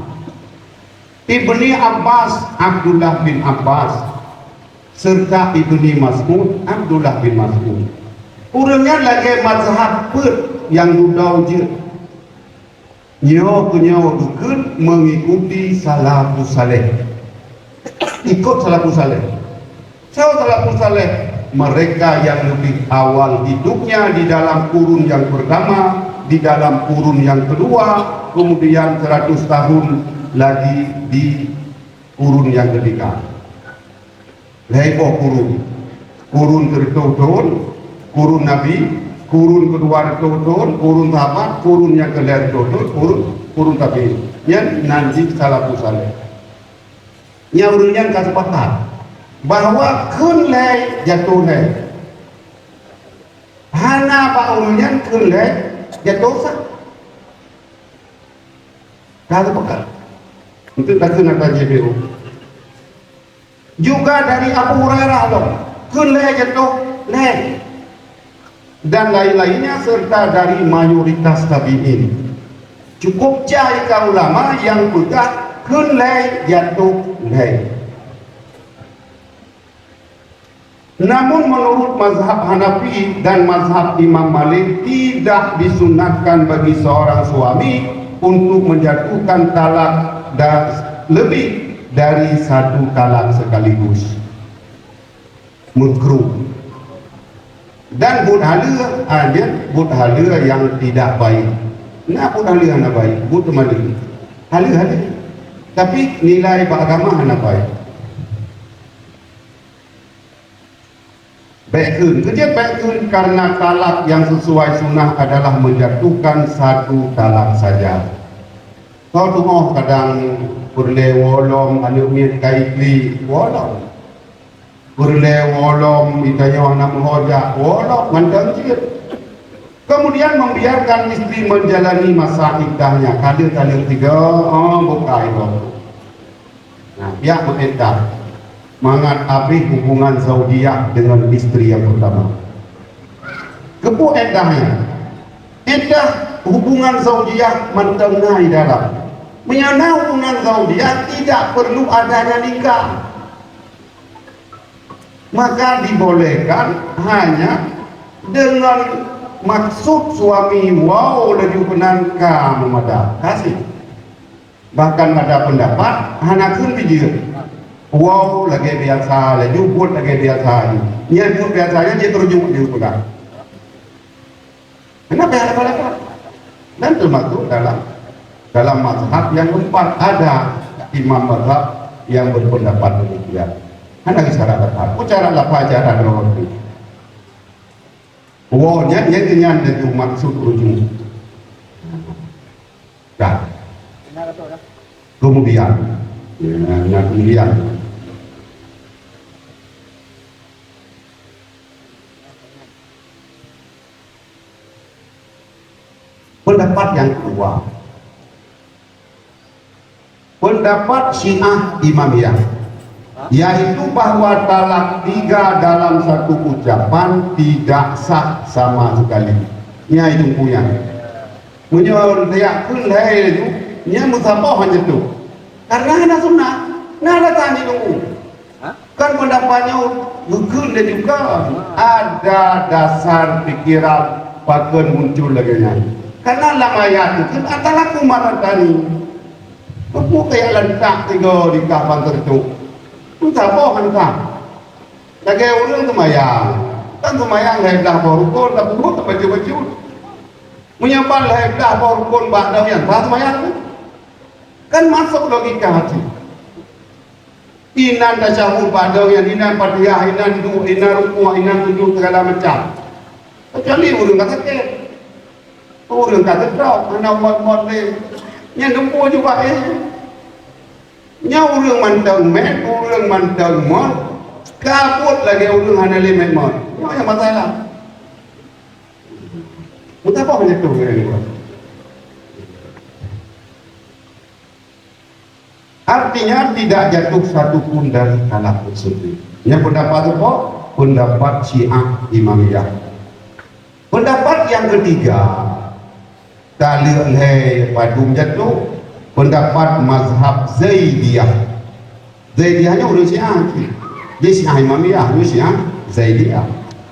Ibni Abbas, Abdullah bin Abbas. Serta Ibni Mas'ud, Abdullah bin Mas'ud. Urangnya lagi mazhab put yang dudau je. Nyawa dukun mengikuti salafus saleh. Ikut salafus saleh. Salafus saleh mereka yang lebih awal hidupnya di dalam kurun yang pertama, di dalam kurun yang kedua, kemudian 100 tahun lagi di kurun yang ketiga. Lego kurun turun, kurun Nabi, kurun kedua turun, kurun sahabat, kurun yang kedua turun, kurun tabi'in. Yang nanti salafus saleh. Yang urunyan kesepakatan bahwa kunlai jatuh leh. Hana pak urunyan kunlai jatuh sah. Kalau pekat untuk takkan ada JPU. Juga dari Abu Hurairah loh, kunlai jatuh leh. Dan lain-lainnya serta dari mayoritas tabi'in. Cukup jika ulama yang pegat kunlai jatuh leh. Namun menurut mazhab Hanafi dan mazhab Imam Malik tidak disunatkan bagi seorang suami untuk menjatuhkan talak lebih dari 1 talak sekaligus. Makruh. Dan budhala yang tidak baik. Nah, budhala yang baik, budhala hala. Tapi nilai beragama hana baik. Baikun, kerja baikun karena talak yang sesuai sunnah adalah menjatuhkan 1 talak saja. Kau tunggu kadang perle wolom anu miet kaitli wolom. Perle wolom itanya anak menghoja wolom mandang jir. Kemudian membiarkan istri menjalani masa iddahnya kali 3 bukai dong. Nah, pihak mengedah mangat abih hubungan zaudiah dengan istri yang pertama. Kepu edahnya, edah hubungan zaudiah mentengahi dalam. Menyana hubungan zaudiah tidak perlu adanya nikah. Maka dibolehkan hanya dengan maksud suami wow lebih penangka memadah kasih. Bahkan ada pendapat hanakun bijir. Wow lagi biasa, lagi buat lagi biasa. Nyebut biasanya dia terjun di rumah. Kenapa ada? Dan termasuk dalam mazhab yang 4 ada imam mazhab yang berpendapat demikian. Anak isyarat apa? Ucara apa ajaran rohani? Wow-nya yang kenyan itu maksud ujung. Dah. Kemudian, pendapat yang kedua, pendapat Syiah Imamiyah, yaitu bahwa talak 3 dalam 1 ucapan tidak sah sama sekali. Yaitu punya menyewa yakun lahir itu nya musabah hanya itu karena ada sunnah nada tani dulu kan pendapatnya bukan dan juga ada dasar pikiran bahkan muncul lagi karena lama ayat itu adalah kumaran tani aku kayak lentak 3 di kapan tertuk musabah kan lagi orang semayang kan semayang dah baru tak perlu tak baju menyambal dah baru badan yang tak semayang kan masuk logika hati. Inan tasyahud pada yang inan fatihah, inan ruku', inan sujud segala macam. kecuali urang kata ke urang kata trok mana mod ni nya nempo juga nya urang mantang met urang mantang mod kaput lagi urang hana limit mod yang masalah kita apa hanya tu artinya tidak jatuh satu pun dari kalah tersebut. Yang pendapat apa? Pendapat Syiah Imamiyah. Pendapat yang ketiga, talih padung jatuh. Pendapat mazhab Zaidiyah. Zaidiyahnya udah Syiah. Dia Syiah Imamiyah, dia Syiah Zaidiyah.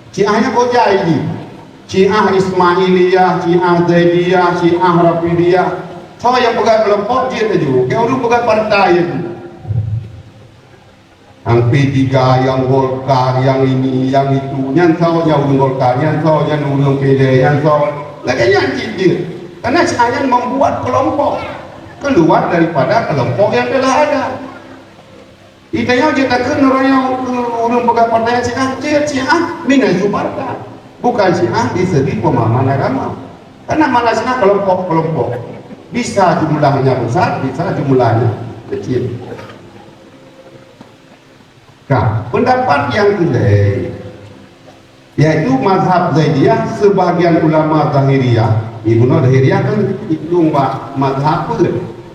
Syiahnya kau jadi. Syiah Ismailiyah, Syiah Zaidiyah, Syiah Rafidiyah. So yang pegang kelompok dia tu, yang orang pegang partai itu. Yang P3, yang Golkar, yang ini, yang itu, yang tahu yang orang Golkar, yang tahu yang orang PD, yang tahu lagi yang dia. Karena saya membuat kelompok keluar daripada kelompok yang telah ada. Itanya kita kan orang pegang partai Syiah, mina Zubarda, bukan Syiah di segi pemahaman agama. Karena malasnya kelompok-kelompok. Bisa jumlahnya besar, bisa jumlahnya kecil. Nah, pendapat yang kedua yaitu mazhab Zaidiyah, sebagian ulama Zahiriyah, Ibnu Zahiriyah kan itu mazhab pun.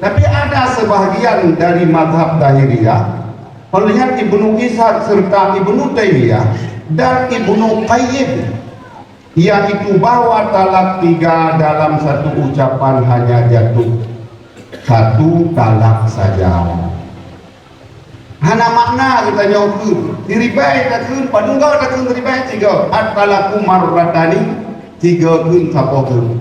Tapi ada sebagian dari mazhab Zahiriyah melihat Ibnu Ishaq serta Ibnu Taimiyah dan Ibnu Qayyim yaitu bahwa talak 3 dalam satu ucapan hanya jatuh 1 talak saja. Hana makna kita nyokun diribai takun padunggal takun diribai 3 at-talaku marratani 3 kun sapokun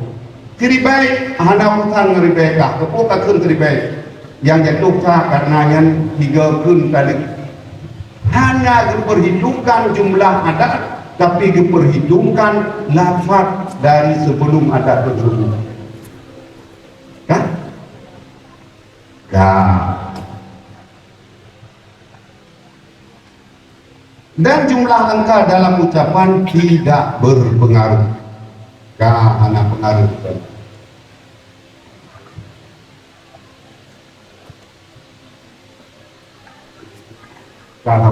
diribai hana urusan ngeribai kah kepo takun diribai yang jatuh sah karena yang 3 kun tadi hanya diperhitungkan jumlah adat tapi diperhitungkan lafaz dari sebelum adat tersebut. Kan? Nah. Dan jumlah angka dalam ucapan tidak berpengaruh. Karena pengaruh. Karena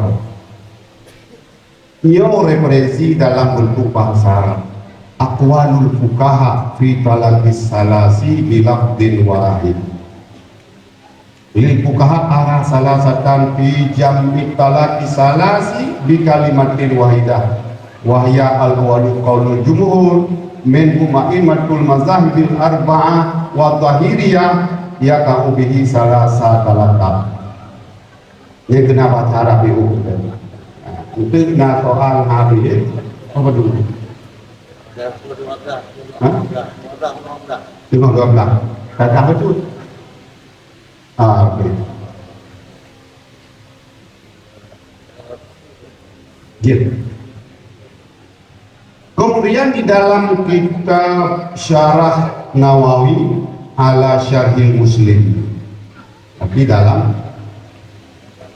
ia referensi dalam bentuk bahasa Arab. Aqwalul fuqaha fi talaqis salasi bilafdin wahid. Lil fuqaha ara salasatan fi jam'i talaqis salasi bi kalimatin wahidah. Wahya al-awwalu qaulul jumhur min umaimatul mazahibil arba'ah wa dhahiriyah yaqa'u bihi salasa talaqat. Ini kenapa cara biu? Untuk na soal hari apa dulu? 15. Kata apa tu? Okey. Gitu. Kemudian di dalam kitab Syarah Nawawi ala Syarhil Muslim. Tapi dalam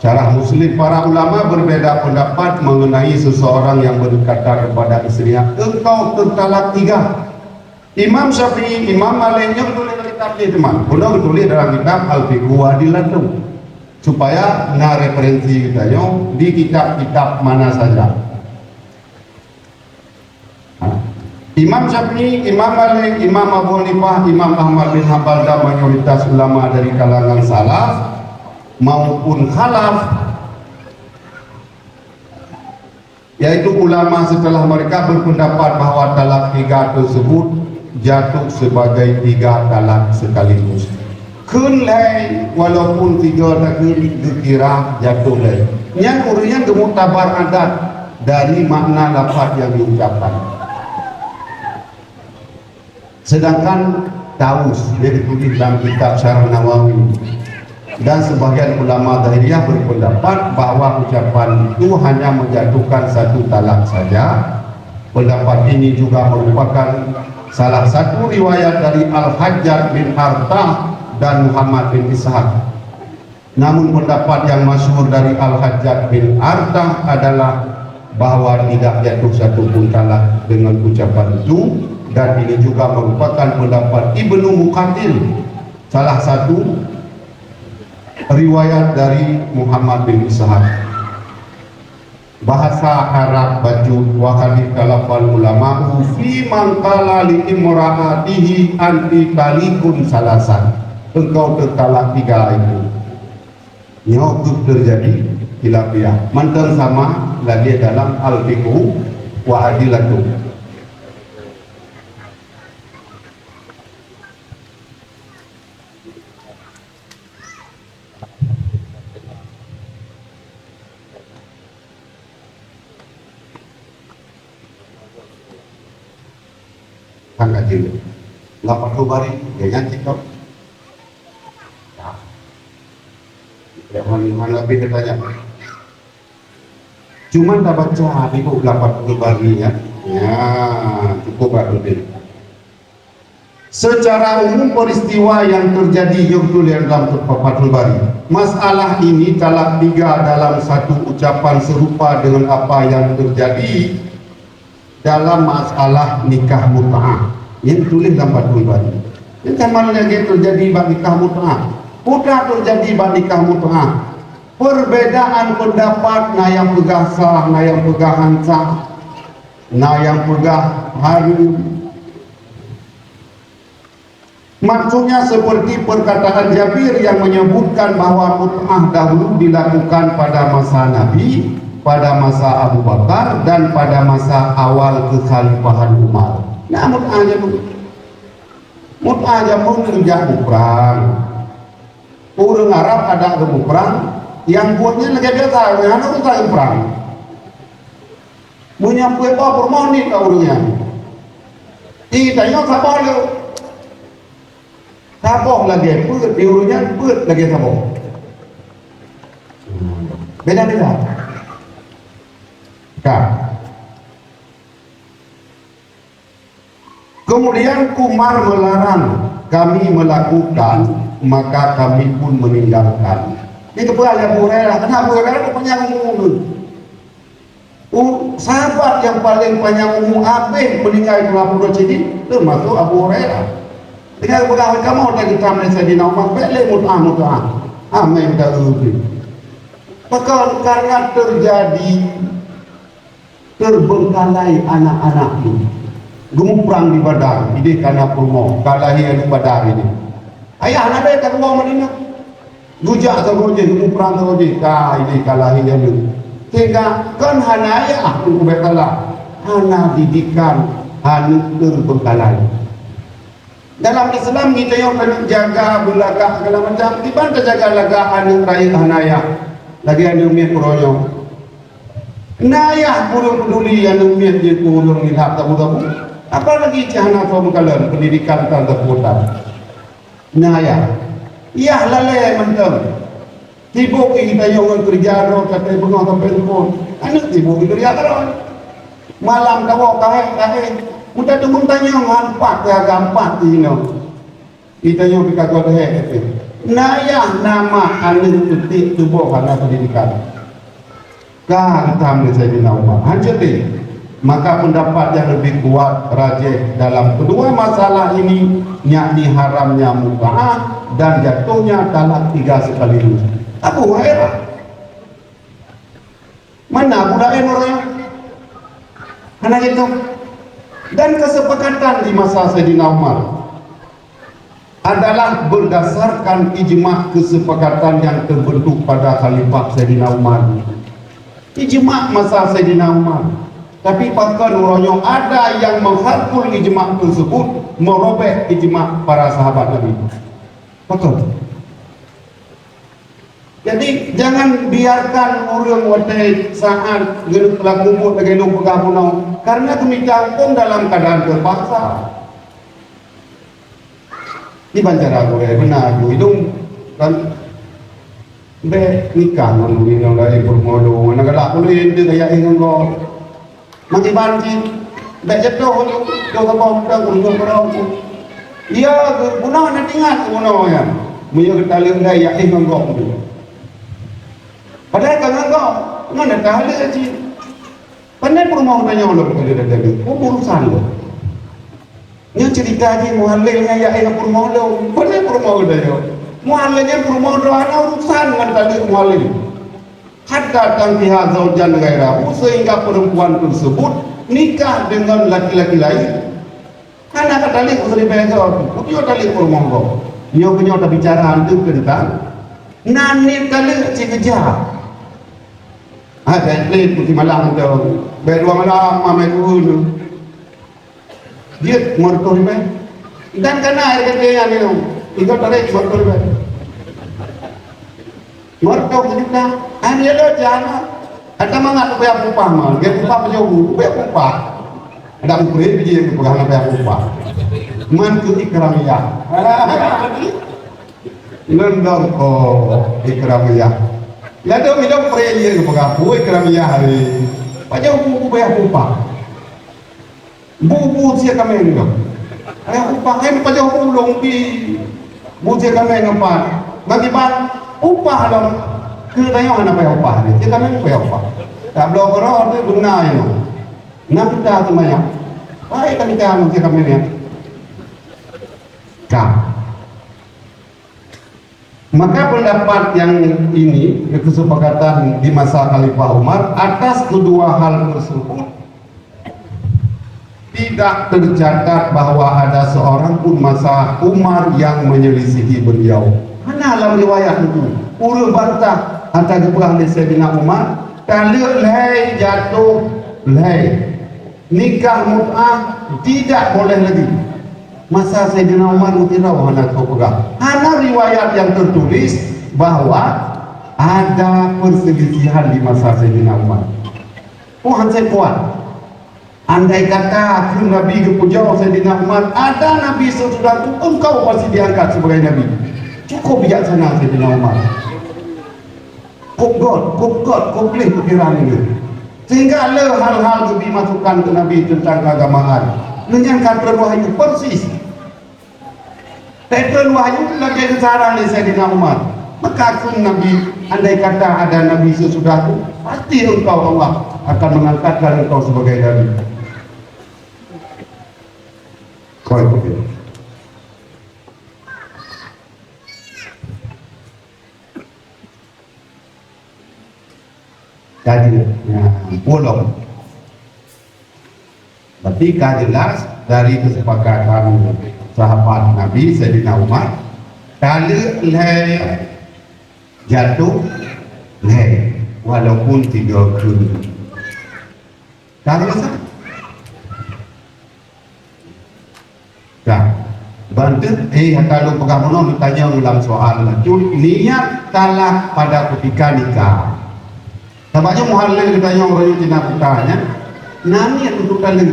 Syarah Muslim, para ulama berbeda pendapat mengenai seseorang yang berkata kepada istrinya, engkau tertalak 3. Imam Syafi'i, Imam Malik yang tulis dalam kitab ini teman, beliau tulis dalam kitab Al-Fiqh Wadilatum, supaya na referensi kita di kitab-kitab mana saja. Imam Syafi'i, Imam Malik, Imam Abu Hanifah, Imam Ahmad bin Hanbal dan mayoritas ulama dari kalangan salaf maupun khalaf, yaitu ulama setelah mereka berpendapat bahwa talak 3 tersebut jatuh sebagai 3 talak sekaligus. Kun lain walaupun 3 tak dikira jatuh lain. Yang urian gemutabar adat dari makna lafaz yang diucapkan. Sedangkan Taus dia ditulis dalam kitab Syarah Nawawi dan sebagian ulama Zahiriyah berpendapat bahwa ucapan itu hanya menjatuhkan 1 talak saja. Pendapat ini juga merupakan salah satu riwayat dari Al-Hajjaj bin Artah dan Muhammad bin Ishaq. Namun pendapat yang masyhur dari Al-Hajjaj bin Artah adalah bahwa tidak jatuh satu pun talak dengan ucapan itu, dan ini juga merupakan pendapat Ibnu Muqatil, salah satu riwayat dari Muhammad bin Ishaq. Bahasa Arab baju wa hadith kalafal ulama fi man qala li imraatihi anti talikun salasan, engkau tertalak 3 itu nyokut terjadi khilafiyah mantan sama lagi dalam al-fiqhu wa adilatu. Angkat dulu. Lapar kubari, ya nyanyi kau. Ya, mana lebih bertanya. Cuman dah baca ibu lapar kubari ya. Ya, cukup lebih. Secara umum peristiwa yang terjadi yang tulis dalam Fathul Bari, masalah ini talak 3 dalam satu ucapan serupa dengan apa yang terjadi dalam masalah nikah mut'ah yang tulis dalam Fathul Bari. Yang mana lagi terjadi bagi nikah mut'ah? Sudah terjadi bagi nikah mut'ah. Perbedaan pendapat, na yang pegah sah, na yang pegah hancah, na yang pegah harum. Maksudnya seperti perkataan Jabir yang menyebutkan bahwa mut'ah dahulu dilakukan pada masa Nabi, pada masa Abu Bakar, dan pada masa awal kekhalifahan Umar. Nah, mut'ah aja pun kerja perang. Orang Arab ada ke perang, yang buatnya lagi biasa, yang ada ke perang. Menyampai apa permoni ke orangnya. Tanya siapa lu? Saboh lagi, put diurunya put lagi saboh. Beda-beda. Nah. Kemudian Umar melarang kami melakukan, maka kami pun meninggalkan. Ini kepada Abu Hurairah. Kenapa Abu Hurairah panjang umur? Sahabat yang paling panjang umur habis meninggal kelapa jadi termasuk Abu Hurairah. Dengan pegawai kamu tak kita Malaysia di Umar boleh mut'ah amin tak ubi. Maka karena terjadi terbengkalai anak-anak ini, gemuk perang di Badar ini karena permo kalahi di Badar ini. Ayah nak ada kat luar Madinah. Gujak saroje gemuk perang saroje ini kalahi ini. Sehingga kan hana ayah aku berkala hana didikan hana terbengkalai. Dalam Islam kita yang kena jaga belakang segala macam. Tiba-tiba jaga laga anak raya hanaya. Lagi anak umiat kuroyo. Nayah kurang peduli anak umiat dia kurang ilham tabu-tabu. Apalagi cahana suami kalian pendidikan kan terputar. Nayah. Iyah lalai mentang. Tibuk kita yang kerja roh kata bengong sampai telefon. Anak tibuk kerja terus. Malam kau kahek. Mudah tu tanya ngampak ya gampak ini. Kita yang kita kau dah itu. Nayah nama anak petik tubuh karena pendidikan. Kan tamu saya di Umar. Hancur deh. Maka pendapat yang lebih kuat rajih dalam kedua masalah ini, yakni haramnya mut'ah dan jatuhnya talak 3 sekaligus. Abu Hurairah. Mana Abu Hurairah? Karena itu. Dan kesepakatan di masa Sayyidina Umar adalah berdasarkan ijma' kesepakatan yang terbentuk pada Khalifah Sayyidina Umar. Ijma' masa Sayyidina Umar. Tapi bahkan orangnya ada yang menghapul ijma' tersebut, merobek ijma' para sahabat Nabi. Betul. Jadi jangan biarkan orang watai saat genuk telah kumpul lagi lu pegang punau, karena demikian pun dalam keadaan terpaksa. Di Banjar aku benar aku hidung kan be nikah nunggu yang dari bermodo, mana galak boleh dia kayak ingin kau mati banci, be jatuh tu kapal kita gulung perau. Ia punau nanti ingat punau ya, punya kita lengai yang ingin kau tu. Padahal kan kau, mana tahu saja. Karena rumah tanya Allah kepada tadi, urusan lo. Nya cerita aja muhalilnya ya ayah rumah lo, benar rumah tanya. Muhalilnya rumah doana urusan dengan tadi muhalil. Hatta tanti zaujan gairahu, sehingga perempuan tersebut nikah dengan laki-laki lain. Karena kata tali usri besok, dia tali rumah lo. Dia punya bicara itu tentang nani tali cikeja. Ada lain putih malam tu, berdua malam mama itu, dia mertua ni, dan kerana air kerja yang ni, itu tarik mertua ni, mertua kita, hari lo jangan, ada mana tu bayar upah mal, dia upah penjauh, bayar upah, ada ukure biji yang pegang bayar upah, mantu ikramiyah, nendang ko ikramiyah. Lalu minum perayaan ke pengapu ikramiyah hari. Pajak buku bayar upah. Buku siapa kami ni? Bayar upah. Ini pajak ulung di buku siapa kami ngapa? Bagi bang upah dalam ketanya mana bayar upah ni? Siapa kami bayar upah? Tak belum beror tu guna ini. Nak kita tu mana? Baik kami tahu siapa kami ni. Kah? Maka pendapat yang ini kesepakatan di masa Khalifah Umar atas kedua hal tersebut tidak tercatat bahwa ada seorang pun masa Umar yang menyelisihi beliau. Mana dalam riwayat itu urut bantah antara kepulang di Sayyidina Umar kalau lehai jatuh lehai nikah mut'ah tidak boleh lagi. Masa Sayyidina Umar mutirau hana kau pegang. Hana riwayat yang tertulis bahwa ada perselisihan di masa Sayyidina Umar. Oh, saya kuat. Andai kata aku Nabi kepujau Sayyidina Umar, ada Nabi sesudah itu, engkau pasti diangkat sebagai Nabi. Cukup bijaksana Sayyidina Umar. Komplit pikiran ini. Sehingga ada hal-hal lebih masukkan ke Nabi tentang keagamaan. Menyangka terwahyu persis. Tepen wahyu lagi kesarang di Sayyidina Umar. Maka aku Nabi, andai kata ada Nabi sesudahku, pasti engkau Allah akan mengangkatkan engkau sebagai Nabi. Kau itu. Jadi, bolong. Berarti jelas dari kesepakatan sahabat Nabi Sayyidina Umar kalau leh jatuh leh walaupun 3 kali kalau sah dah bantu kalau pegang mana tanya ulang soal niat talak pada ketika nikah tampaknya muhalil ditanya orang yang tidak bertanya nani yang untuk talak